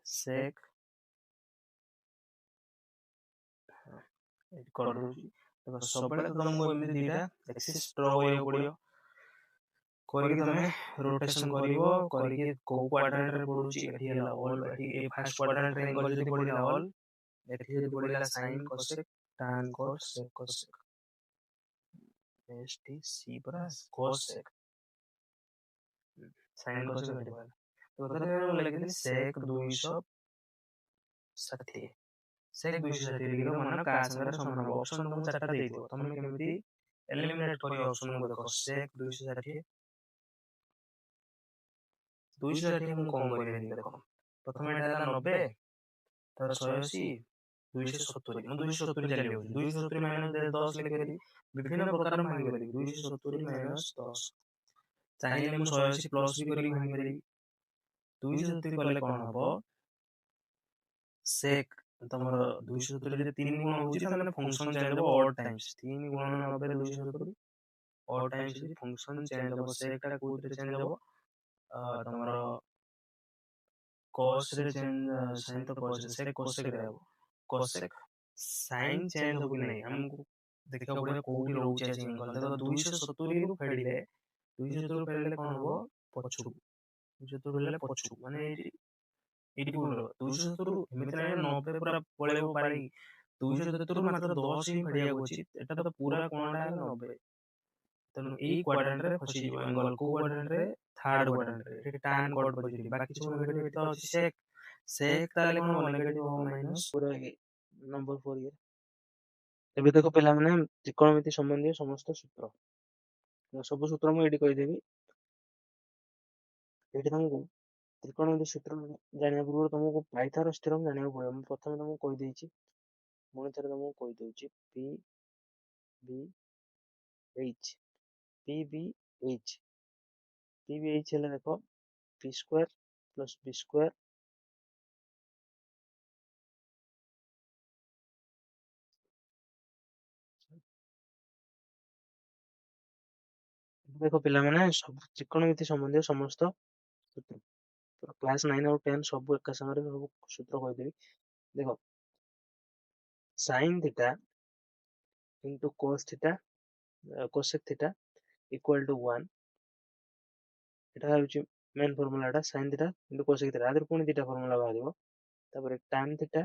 sec कर दउछ देखो सबले तो तुमको एमि दीटा एक्सिस ड्रा करियो पड़ियो करके तमे रोटेशन करिवो करके को क्वाड्रेंट रे पडुची एठी हला ऑल एठी ए फर्स्ट क्वाड्रेंट रे एंगल जदी पडिला ऑल एठी जदी पडिला sin cosec tan cos sec cosec STC plus cosec sin cosec एठी पडला तो तने हम लिखली sec 260 sec 260 लिखिलो माने का संगे समान हो ऑप्शन तुम चारटा देइ दियो तुम केमिति एलिमिनेट करियो ऑप्शन को देखो sec 260 260 मु कम करि देखो प्रथम एटा हला 90 तर 180 270 ମୁଁ 270 ଚାଲି ଯାଉଛି 270 ମାଇନସ୍ 10 ଲେଖିପାରିବି ବିଭିନ୍ନ ପ୍ରକାର ଭାଙ୍ଗି ପାରିବି 270 ମାଇନସ୍ 10 ଚାହିଁଲେ ମୁଁ 180 ପ୍ଲସ୍ ବି କରିକି ଭାଙ୍ଗି ପାରିବି 270 କଲେ କ'ଣ ହବ ସେକ୍ ତମର 270 ରେ 3 ଗୁଣ ହଉଛି ତାମାନେ ଫଙ୍କସନ ଚେଞ୍ଜ ହବ ଅଡ୍ ଟାଇମ୍ସ 3 ଗୁଣନ 90 ରେ 270 ଅଡ୍ ଟାଇମ୍ସ ଯଦି ଫଙ୍କସନ ଚେଞ୍ଜ ହବ ସେକ୍ ଟା କୋଉଥିରେ ଚେଞ୍ଜ ହବ ତମର cos ରେ ଚେଞ୍ଜ sin ତ cos ରେ sec cosec ରେ ହବ cosec sin ଚେଞ୍ଜ ହବ କି ନାହିଁ ଆମକୁ ଦେଖିବାକୁ ପଡିବ କୋଉଠି ରହୁଛି ଆସି ଏଙ୍ଗଲ ଦେଖ 270 ରୁ ଫେରିଲେ 270 ରୁ ଫେରିଲେ କ'ଣ ହବ ପଛକୁ 270 ଫେରିଲେ ପଛକୁ ମାନେ ଏଇଠି କୋଉଠି ରହିବ 270 ରୁ ଏମିତି ନାହିଁ 90 ପୁରା ପଳେଇବ ପାରି 270 ରୁ ମାତ୍ର 10 ହିଁ ଫେରିବାକୁ ଅଛି ଏଟା ତ ପୁରା କୋଣଟା ହେଲା 90 ତେଣୁ ଏଇ କ୍ୱାଡ୍ରାଣ୍ଟ ରେ ଫସିଯିବ ଏଙ୍ଗଲ କୋଉ କ୍ୱାଡ୍ରାଣ୍ଟ ରେ ଥାର୍ଡ କ୍ୱାଡ୍ରାଣ୍ଟ ରେ ଏଠି tan cot ପଜିଟିଭ ବାକି ସବୁ ନେଗେଟିଭ ଏଠି ତ ଅଛି sec sec ତାହେଲେ କ'ଣ ହବ ନେଗେଟିଭ ହବ ମାଇନସ୍ ପୁରା ନମ୍ବର 4 ଇଏ ଏବେ ଦେଖ ପିଲାମାନେ ତ୍ରିକୋଣମିତି ସମ୍ବନ୍ଧୀୟ ସମସ୍ତ ସୂତ୍ର ସବୁ ସୂତ୍ର ମୁଁ ଏଇଠି କହିଦେବି ଏଇଠି ତମକୁ ତ୍ରିକୋଣମିତି ସୂତ୍ର ଜାଣିବା ପୂର୍ବରୁ ତମକୁ ପାଇଥାଗୋରସ ଥିୟରମ୍ ଜାଣିବାକୁ ପଡ଼ିବ ମୁଁ ପ୍ରଥମେ ତମକୁ କହିଦେଇଛି ପୁଣି ଥରେ ତମକୁ କହିଦେଉଛି P B H P B H P B H ହେଲେ ଦେଖ P square plus B square ଦେଖ ପିଲାମାନେ ସବୁ ତ୍ରିକୋଣମିତି ସମ୍ବନ୍ଧୀୟ ସମସ୍ତ ସୂତ୍ର କ୍ଲାସ୍ 9 ଆଉ 10 ସବୁ ଏକା ସାଙ୍ଗରେ ସବୁ ସୂତ୍ର କହିଦେବି ଦେଖ sin θ into cos θ cosec θ equal to 1 এটা ହେଉଛି ମେନ୍ ଫର୍ମୁଲାଟା sin θ into cosec θ ଆଦେହରୁ ପୁଣି ଦୁଇଟା ଫର୍ମୁଲା ବାହାରିବ ତାପରେ tan θ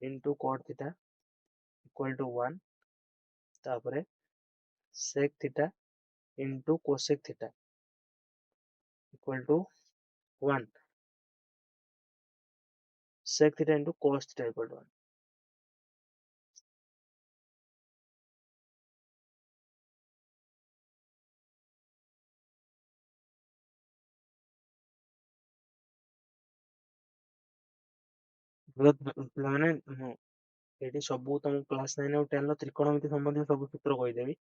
into cot θ equal to 1 ତାପରେ sec θ into cosec θ equal to 1 sec θ into cos θ equal to 1 ପିଲାମାନେ ଏଠି ସବୁ ତମକୁ କ୍ଲାସ୍ 9 ଆଉ 10 ର ତ୍ରିକୋଣମିତି ସମ୍ବନ୍ଧୀୟ ସବୁ ସୂତ୍ର କହିଦେବି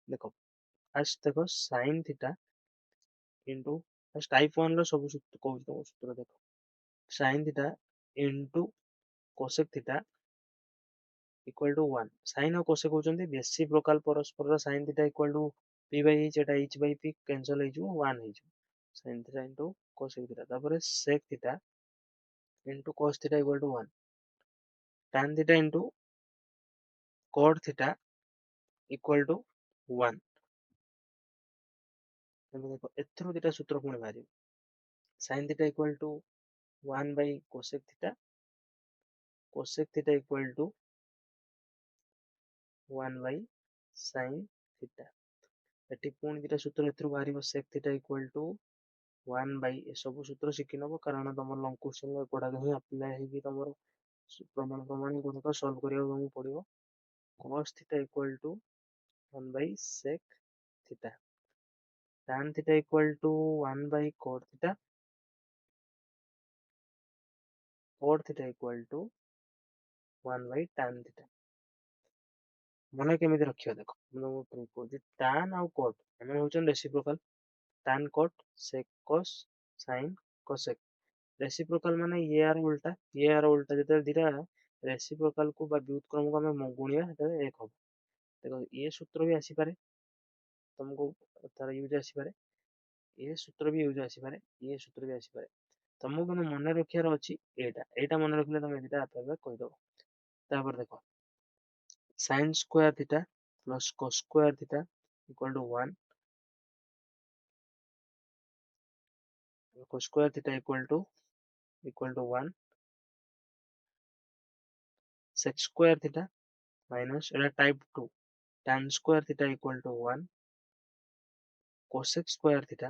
ଦେଖ ଫାର୍ଷ୍ଟ ଦେଖ sin θ into ଫାର୍ଷ୍ଟ ଟାଇପ୍ 1 ର ସବୁ ସୂତ୍ର କହୁଛି ତମକୁ ସୂତ୍ର ଦେଖ sin θ into cosec θ equal to 1 sin ଆଉ cosec ହଉଛନ୍ତି ବେଶୀ ପ୍ରକାର ପରସ୍ପରର sin θ equal to p by h ଏଟା h by p cancel ହେଇଯିବ 1 ହେଇଯିବ sin θ into cosec θ ତାପରେ sec θ into cos θ equal to 1 tan θ into cot θ equal to 1 ଦେଖ ଏଥିରୁ ଦୁଇଟା ସୂତ୍ର ପୁଣି ବାହାରିବ sin θ equal to 1 by cosec θ cosec θ equal to 1 by sin θ ଏଠି ପୁଣି ଦୁଇଟା ସୂତ୍ର ଏଥିରୁ ବାହାରିବ sec θ equal to 1 by ଏସବୁ ସୂତ୍ର ଶିଖି ନେବ କାରଣ ତମର ଲଙ୍ଗ କ୍ୱେଶ୍ଚନ ଏଗୁଡ଼ାକ ହିଁ ଆପ୍ଲାଏ ହେଇକି ତମର ପ୍ରମାଣ ଗୁଡିକ ସଲ୍ଭ କରିବାକୁ ତମକୁ ପଡ଼ିବ cos θ equal to 1 by sec θ tan θ equal to 1 by cot θ cot θ equal to 1 by tan θ ମନେ କେମିତି ରଖିବା ଦେଖ ମୁଁ ତମକୁ କହୁଛି tan ଆଉ cot ଆମେ ହେଉଛନ୍ତି reciprocal tan cot sec cos sin cosec reciprocal ମାନେ ଇଏ ଆର ଉଲ୍ଟା ଯେତେବେଳେ ଦିଟା ରେସିପ୍ରୋକାଲକୁ ବା ବ୍ୟୁତ୍କ୍ରମକୁ ଆମେ ଗୁଣିବା ସେତେବେଳେ ଏକ ହବ ଦେଖ ଏ ସୂତ୍ର ବି ଆସିପାରେ ତମକୁ ତାର ୟୁଜ ଆସିପାରେ ଏ ସୂତ୍ର ବି ୟୁଜ ଆସିପାରେ ଏ ସୂତ୍ର ବି ଆସିପାରେ ତମକୁ କିନ୍ତୁ ମନେ ରଖିବାର ଅଛି ଏଇଟା ମନେ ରଖିଲେ ତମେ ଦିଟା ଆପେ କହିଦବ ତାପରେ ଦେଖ sin square θ plus cos square θ equal to 1 cos square θ equal to 1 sec square θ minus এটা type 2 tan square θ equal to 1 cosec square θ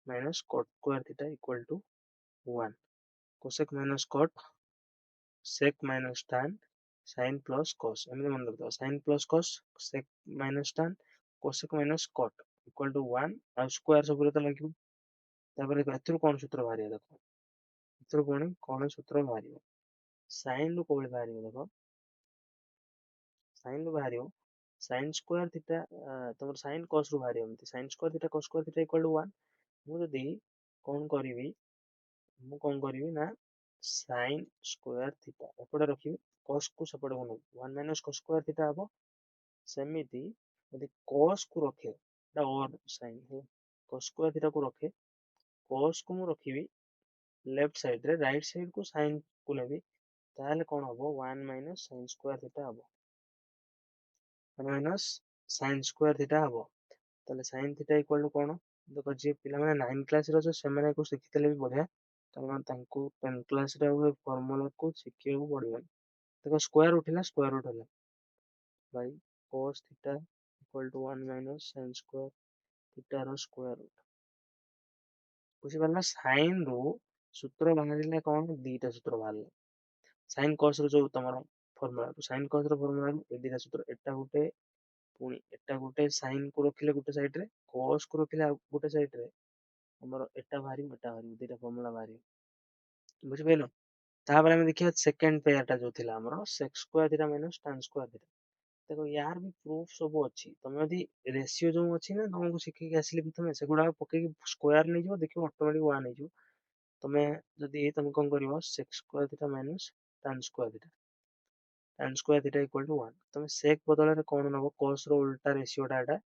minus cot square θ equal to 1 cosec minus cot sec minus tan sin plus cos ଏମିତି ମନେ ରଖିଦେବା sin plus cos sec minus tan cosec minus cot equal to 1 ଆଉ square ସବୁରେ ତ ଲାଗିବ ତାପରେ ଏଥିରୁ କଣ ସୂତ୍ର ବାହାରିବ ଦେଖ ଏଥିରୁ ପୁଣି କଣ ସୂତ୍ର ବାହାରିବ साइन रू कोबले बाहर देखो साइन रू बाहर साइन स्क्वायर थीटा तुम साइन कॉस रू बाहर sine square theta equal to 1 मु जदी कौन करी ना साइन स्क्वायर थीटा एपटे रखी कॉस को सेपटे को नहीं 1 माइनस कॉस स्क्वायर थीटा हम सेमिति यदि कॉस को रखे और साइन है कॉस स्क्वायर थीटा को रखे कॉस को मु रखी लेफ्ट साइड रे राइट साइड को साइन को लेबी ताहले कौन हबो 1 माइनस साइन स्क्वायर थीटा हबो 1 माइनस साइन स्क्वायर थीटा हबो ताहले साइन थीटा इक्वल टू कौन देखो जे पिला माने 9 क्लास रो से माने को सिखितले भी बढ़िया कारण तांको 10 क्लास रे वो फार्मूला को सिखियो पड़ियो देखो स्क्वायर रूट होला by cos theta equal to 1 minus sin square theta रो स्क्वायर रूट बुझी पारला sin रो सूत्र बाहरिला कोन दीटा सूत्र बाहरला sin cos रो जो तमरो फार्मूला तो sin cos रो फार्मूला ए दीटा सूत्र एटा गुटे पुनी एटा गुटे sin को रखिले गुटे साइड रे cos को रखिले गुटे साइड रे हमरो एटा बाहरी दीटा फार्मूला बाहरी बुझी पाइलो तापर हम देखिया सेकंड पेयर टा जो थिला हमरो sec square theta minus tan square theta देखो यार भी प्रूफ सब अच्छी तुम यदि रेशियो जो अच्छी ना तुमको शिखिक आसिले प्रथमे सेगुडा पकई स्क्वायर नहीं जो देखियो ऑटोमेटिक 1 नहीं जो तुमे जदी तुम कोन करिवो sec square theta minus tan square theta equal to 1 तुम sec बदल रे कोन नबो cos रो उल्टा रेशियो टा एटा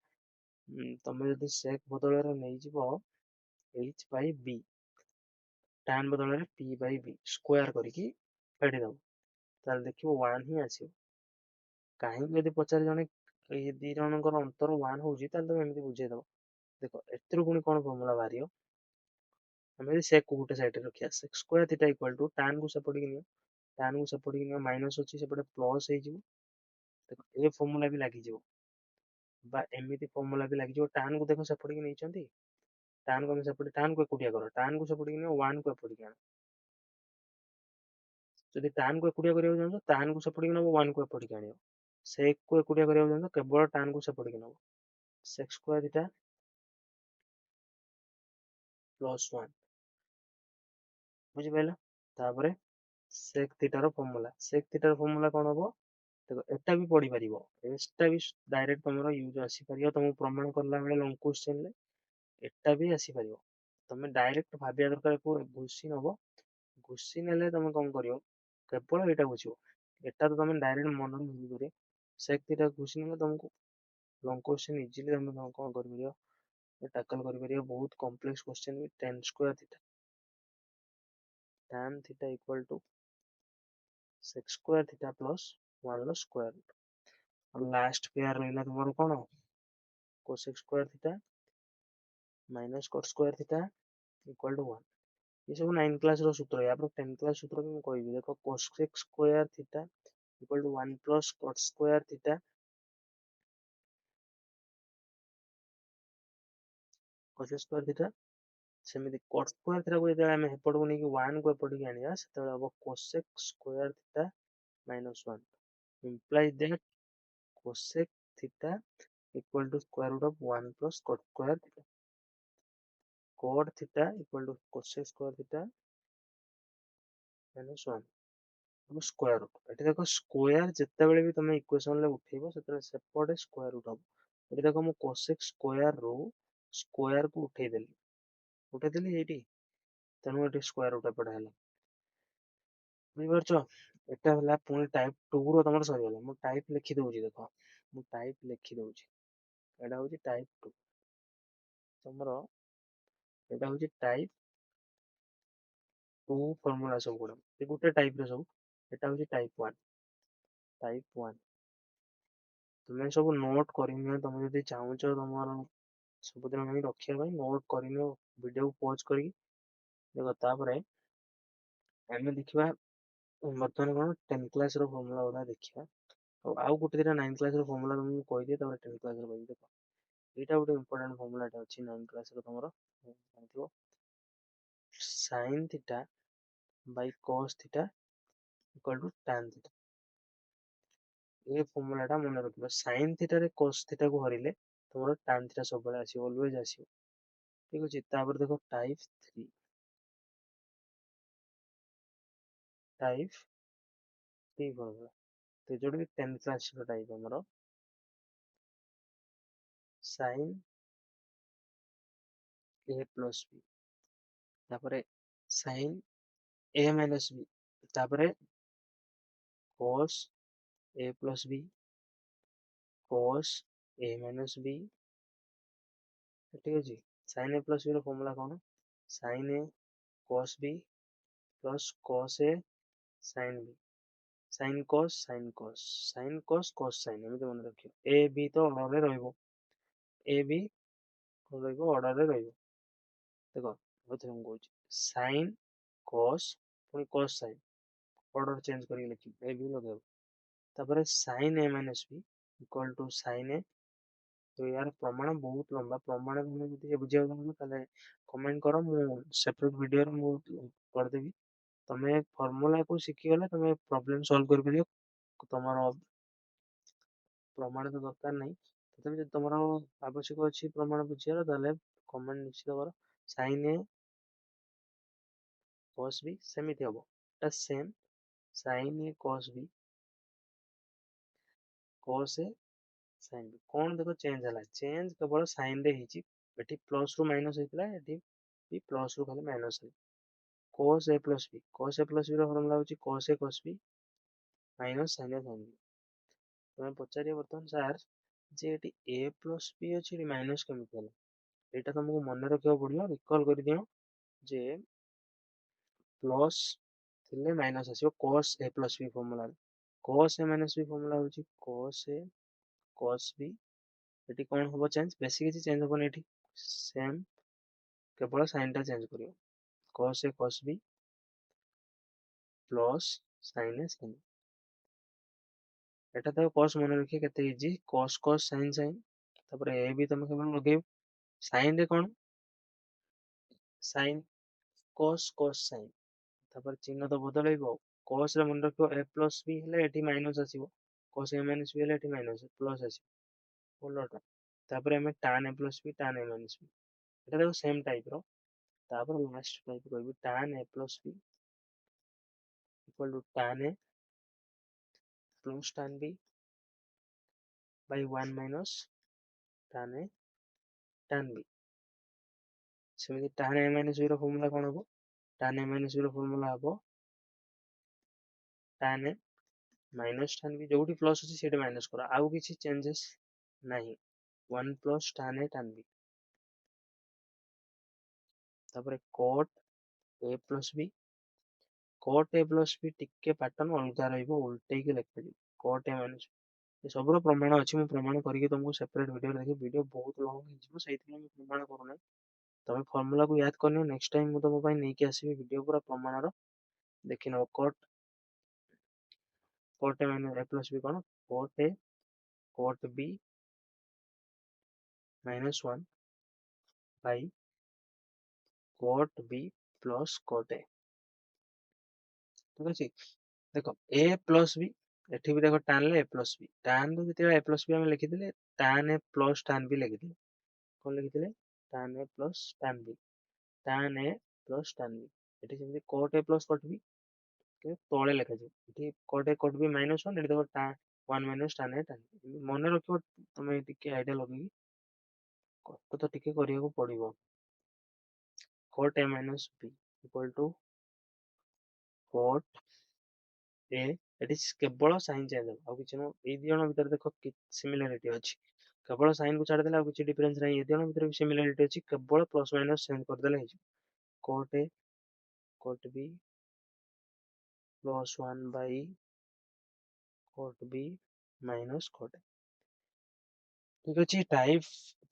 तुम जदी sec बदल रे नहीं जीवो h by b tan बदल रे p by b स्क्वायर करिकी फेडी दबो ताल देखियो 1 ही आसीयो कहीं यदि पचार जने ये दी जनकर अंतर 1 होउची ताल तुम एमती बुझे दबो देखो एतिर पुनी कोन फार्मूला बाहरियो हम यदि sec को गुटे साइड रे रखिया sec square theta equal to tan को सेपट की नियो tan को सेपट की नियो माइनस अछि सेपटे प्लस हे जिवो देखो ए फार्मूला भी लागी जिवो बा एमिति फार्मूला भी लागी जिवो tan को देखो सेपट की नै चंती tan को हम सेपट tan को एकुटिया करो tan को सेपट की नियो 1 को एपट की आनो जदि tan को एकुटिया करियो जानो tan को सेपट की नबो 1 को एपट की आनियो sec को एकुटिया करियो जानो केवल tan को सेपट की नबो sec स्क्वायर थीटा प्लस 1 बुझि पाइलो तापरे sec थीटा रो फार्मूला कोन हबो देखो एटा भी पढ़ी पारिबो एटा भी डायरेक्ट तमरो यूज आसी पारियो तुम प्रमाण करला बेले लॉन्ग क्वेश्चन ले एटा भी आसी पारिबो तमे डायरेक्ट भाबिया दरकार को घुसी नबो घुसी नेले तमे कोन करियो केवल एटा बुझिबो एटा तो तमे डायरेक्ट मन में भाबी करे sec थीटा घुसी नेले तुमको लॉन्ग क्वेश्चन इजीली तमे कोन कर परियो टैकल कर परियो बहुत कॉम्प्लेक्स क्वेश्चन भी tan square theta tan theta equal to sec square theta plus 1 रो स्क्वायर रूट और लास्ट पेयर रहला तुम्हारो कोन cosec square theta minus cot square theta equal to 1 ये सब 9 क्लास रो सूत्र है आप 10 क्लास सूत्र भी मैं कहबी देखो cosec square theta equal to 1 plus cot square theta cosec square theta सेमिति cot स्क्वायर थीटा को यदि हम हेपड को नहीं 1 को एपड की आनिया सेतबे अब cosec square theta minus 1 implies that cosec theta equal to square root of 1 plus cot square theta cot theta equal to cosec square theta minus 1 square root एटी देखो स्क्वायर जितेबाला भी तुम इक्वेशन ले उठेबो सेतबे सेपटे स्क्वायर रूट हम eighty देखो मु cosec स्क्वायर रो स्क्वायर को उठे देली एटी तेणु एटी स्क्वायर रूट एपटे हला बुझि परछो एटा हला पुनी टाइप 2 रो तमर सरी गला मु टाइप लिखि दउची देखो मु टाइप लिखि दउची एटा होची टाइप 2 तमरो एटा होची टाइप 2 फार्मूला सब गुडा ए गुटे टाइप रे सब एटा होची टाइप 1 तुमे सब नोट करिनियो तुम जदि चाहूचो तमर सबुदिन नहीं रखिया भाई नोट करिनियो वीडियो को पॉज करी देखो तापरे आमे देखिबा वर्तमान कोन 10 क्लास रो फार्मूला उडा देखिबा तो आउ गुटे दिना 9 क्लास रो फार्मूला तुमको कहि दिए तापर 10 क्लास रो कहि देखो एटा गुटे इंपोर्टेंट फार्मूला टा अछि 9 क्लास रो तमरो जानथिबो sin theta by cos theta equal to tan theta ये फॉर्मूला टा मन रखिबो sin थीटा रे cos थीटा को हरिले तमरो tan थीटा सब बेले आसी ऑलवेज आसी ठीक अछि तापर देखो टाइप 3 पी फॉर्मूला तो जोटा कि 10th क्लास टाइप हमर sin a प्लस b तापर sin a माइनस b तापर cos a plus b cos a minus b ठीक अछि sin a प्लस b रो फॉर्मूला कोन sin a cos b plus cos a sin b sin cos sin cos sin cos cos sin एमती मन रखियो a b तो order रे रहइबो a b cone रहइबो order रे रहइबो देखो बते हम कहू sin cos पुनी cos sin ऑर्डर चेंज करी लिखि a b लगेबो तापर sin a minus b equal to sin a तो यार प्रमाण बहुत लंबा प्रमाण तुम जदि बुझिया चाहबो ताले कमेंट करो मु सेपरेट वीडियो रे मु कर देबी तमे फार्मूला को शिखि गले तमे प्रॉब्लम सॉल्व कर परियो तमरो प्रमाण तो दरकार नहीं तथापि जदि तमरो आवश्यक अछि प्रमाण बुझियार ताले कमेंट निश्चित करो sin a cos b सेमिति हबो ता same sin a cos b cos a sin b कोन देखो चेंज हला चेंज केवल sin रे हिची एठी प्लस रु माइनस हेतला एठी भी प्लस रु खाली माइनस है cos a plus b cos a plus b रो फॉर्मूला होची cos a cos b minus sin a sin b तमे पचारिए बर्तमान सर जे एटी a plus b अछि एटी माइनस केमिति हला एटा तुमको मन रखियो पड़ियो रिकॉल कर दियो जे प्लस थिले माइनस आसीबो cos a plus b formula cos a minus b formula होची cos a cos b एटी कोन होबो चेंज बेसी किछि चेंज होबो नै एटी सेम केवल साइन टा चेंज करियो cos a cos b plus sin a sin b एटा तो cos मन रखिए केते easy cos cos sin sin तापर a भी तुम केवल लगे sin रे कोन sin cos cos sin तापर चिन्ह तो बदलैबो cos रे मन रखियो a plus b हेले एटी माइनस आसीबो cos a minus b हेले एटी माइनस प्लस आसीबो उलटा तापर हमें tan a plus b tan a minus b एटा देखो सेम टाइप रो तापर लास्ट टाइप कहबी tan a plus b equal to tan a plus tan b by 1 minus tan a tan b सेमिति tan a minus b रो formula कोन हबो tan a minus b रो formula हबो tan a minus tan b जोटी plus अछि सेटे minus करो आउ किछि चेंजेस नाही 1 plus tan a tan b तापर cot a plus b cot a plus b टिके पैटर्न अलगा रहइबो उल्टे के लिख दे cot a minus ये सब रो प्रमाण अछि मु प्रमाण करिके तुमको सेपरेट वीडियो देखि वीडियो बहुत लॉन्ग हो जिवो सहित में प्रमाण करू नै तमे फार्मूला को याद करनी नेक्स्ट टाइम मु तुम पई नै के आसीबी वीडियो पूरा प्रमाण रो देखिनो cot a minus a plus b cone cot a cot b minus 1 by cot b plus cot a ठीक अछि देखो a plus b एठी भी देखो tan ले a plus b tan रो जते a plus b हम लिखि दिले tan a plus tan b लिखि दिले कोन लिखि दिले tan a plus tan b tan a plus tan b एठी Zeme cot a plus cot b के तळे लिखा जे एठी cot a cot b minus 1 एठी देखो tan 1 minus tan a tan b मन रखियो तमे टिके आइडिया लगेगी कट तो टिके करिया को पड़िबो cot a minus b equal to cot a eighty केवल साइन चेंज हो किछ न ए दियन भीतर देखो कि सिमिलरिटी अछि केवल साइन को छाड़ देला आ किछ डिफरेंस नै ए दियन भीतर भी सिमिलरिटी अछि केवल प्लस माइनस चेंज कर देला है cot a cot b plus 1 by cot b minus cot a ठीक अछि टाइप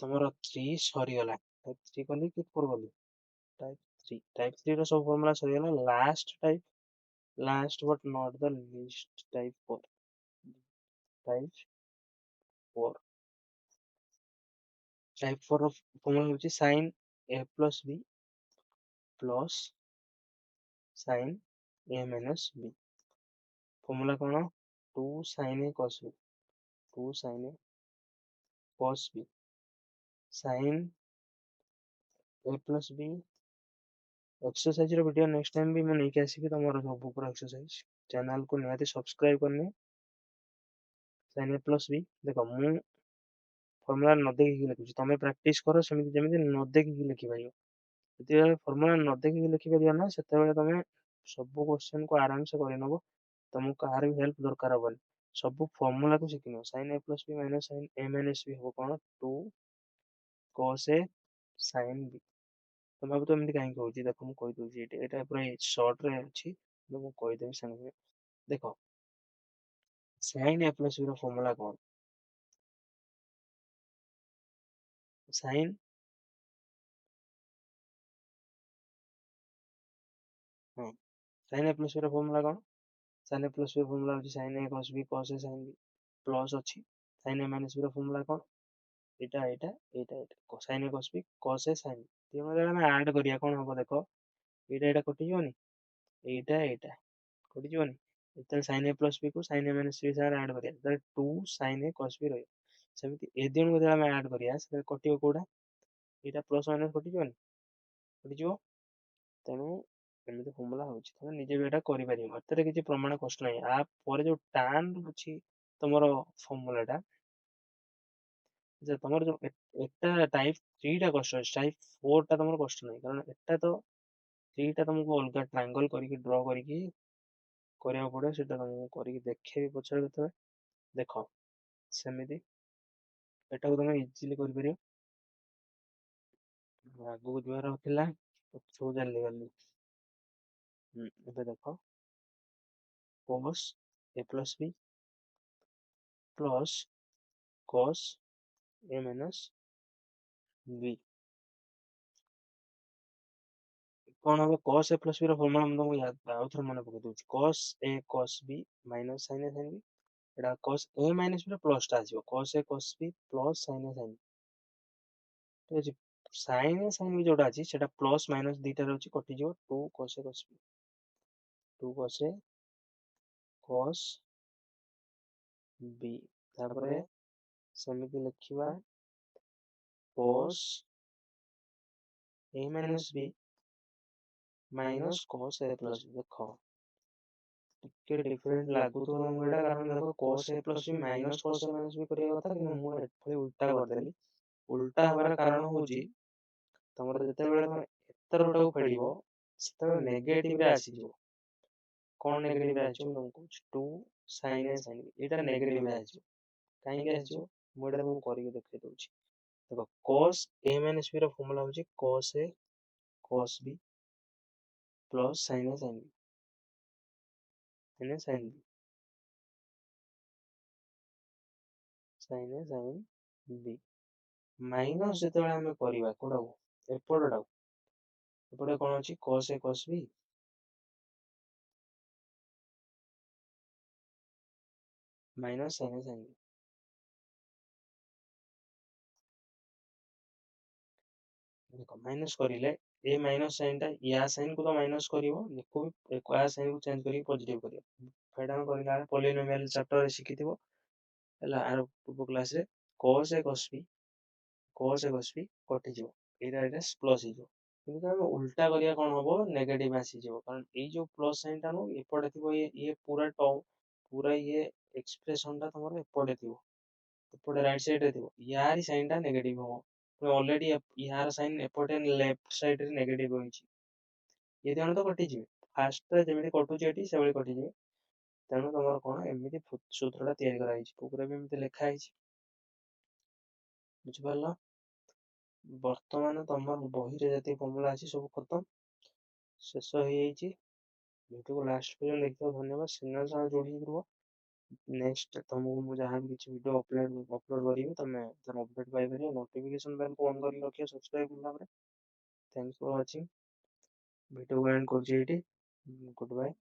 तमरो 3 सरी गला टाइप 3 कली कि 4 कली टाइप 3 रो सब फार्मूला सरी गला last type last but not the least type 4 type 4 type 4 of formula होची sin a plus b plus sin a minus b formula cone 2 sin a cos b 2 sin a cos b sin a plus b exercise रो video next time भी मैं नहीं कैसी भी तुम्हारा सब पूरा एक्सरसाइज चैनल को निहाती सब्सक्राइब करनी sin a plus b देखो मु फॉर्मूला न देखिकी लिखुची तमे प्रैक्टिस करो सेमिति जेमिति न देखिकी लिखि परियो जति फॉर्मूला न देखिकी लिखि परियो ना सेतेबेले तमे सब क्वेश्चन को आराम से करि नबो तुमको कहार भी हेल्प दरकार हबनी सब फॉर्मूला को शिखिनो sin a plus b minus sin a minus b हो कोन 2 cos a sin b तो भाव तो एमती कहीं कहूँ देखो मुझे कही दूसरी ये पूरा शॉर्ट रे अच्छी तो मुझे कहीदेवी सामने देखो sin a plus b रो फॉर्मूला कौन sin हाँ sin a plus b रो फॉर्मूला कौन sin a plus b formula होची sin a cos b cos a sin b plus अच्छी sin a minus b रो फॉर्मूला कौन एटा एटा एटा एटा sin a cos b cos a sin b ये मतलब हमें ऐड करिया कौन हबो देखो एटा एटा कटि जोनी एटा एटा कटि जोनी इतने sin a plus b को sin a minus b सारे ऐड करिया तो 2 sin a cos b रहियो सेमिति ए दिन को हम ऐड करिया से कटियो कोडा एटा प्लस माइनस कटि जोनी कटि जो तेणु एमती फॉर्मूला होची तमे निजे भी एटा करि परिबो एतरे किछि प्रमाण कष्ट नै आ पर जो tan होची तमरो फॉर्मूलाटा जे तमरो जो एटा टाइप 3 टा कष्ट अछि टाइप 4 टा तमरो कष्ट नै कारण एटा तो 3 टा तुमको अलगा ट्रायंगल करिकि ड्रा करिकि करिया पड़े सेटा तुमको करिकि देखेबी पछरे केते देखो सेमिति एटा को तमे इजीली करि परियो आगु जुआर थिला पछो जाली गली ଏବେ ଦେଖ cos a plus b plus cos a minus b कौन हम cos a plus b रो फॉर्मूला हम तुमको याद आउ थोड़ा मन पके दूची cos a cos b minus sin a sin b Etah cos a minus b रो प्लस टा आसीबो cos a cos b plus sin a sin b ठीक अछि sin a sin b जोटा अछि सेटा प्लस माइनस दीटा रहउची कटि जो 2 cos a cos b 2 cos a cos b तापरे समिति लिखिबा cos a minus b minus cos a plus b देखो ଟିକେ डिफरेंट लागुतो हमको एटा कारण देखो cos a plus b minus cos a minus b करिया କଥା କିନ୍ତୁ ମୁଁ ଏଠି उल्टा करदेली उल्टा हबार कारण होउची तमर जते बेले तमे एतर गोटाको फेडिबो सेते नेगेटिव रे आसी जो कोन नेगेटिव रे आछो तुमको 2 sin a sin b Etah negative रे आछो काहे के आछो मु एटा तुमको करिके देखै दउची देखो cos a minus b रो फार्मूला होची cos a cos b plus sin a sin b sin a sin b sin a sin b minus जेतेबेले हमें करिबा कोडाको एपडटाको एपडे कोन अछि cos a cos b minus sin a sin b देखो minus करिले ए minus sign टा या sign को तो माइनस करिवो देखो या साइन को चेंज करी पॉजिटिव करियो फेडा करिला पॉलिनोमियल चैप्टर रे शिखिथिबो हला आर पूर्व क्लास रे cos a cos a cos b कटि जो एटा प्लस हिजो किंतु हम उल्टा करिया कोन हबो नेगेटिव आसी जो कारण ए जो प्लस साइन टा नो एपडे थिबो ये पूरा टर्म पूरा ये एक्सप्रेशन टा तमरो एपडे थिबो एपडे राइट साइड रे थिबो यारी साइन टा नेगेटिव हो ऑलरेडी यार साइन एपटे लेफ्ट साइड रे नेगेटिव होइची ये जण तो कटि जिवे फास्ट रे जेमिति कटुची एटी सेबळे कटि जिवे तेणु तमर कोन एमिति सूत्रटा तयारी करा हिची पुरा भी एमिति लेखा हिची बुझि पारलो वर्तमान तमर बही रे जति फॉर्मूला अछि सब खत्म शेष हो जाइची वीडियो को लास्ट पर्यंत देखियो धन्यवाद चैनल सा जोड़ी रुहो नेक्स्ट तुमको मु जहां भी किछि वीडियो अपलोड करियो तमे तम अपडेट पाइ परियो नोटिफिकेशन बेल को ऑन करि रखियो सब्सक्राइब करला ପରେ थैंक्स फॉर वाचिंग वीडियो को एंड करछि एटी गुड बाय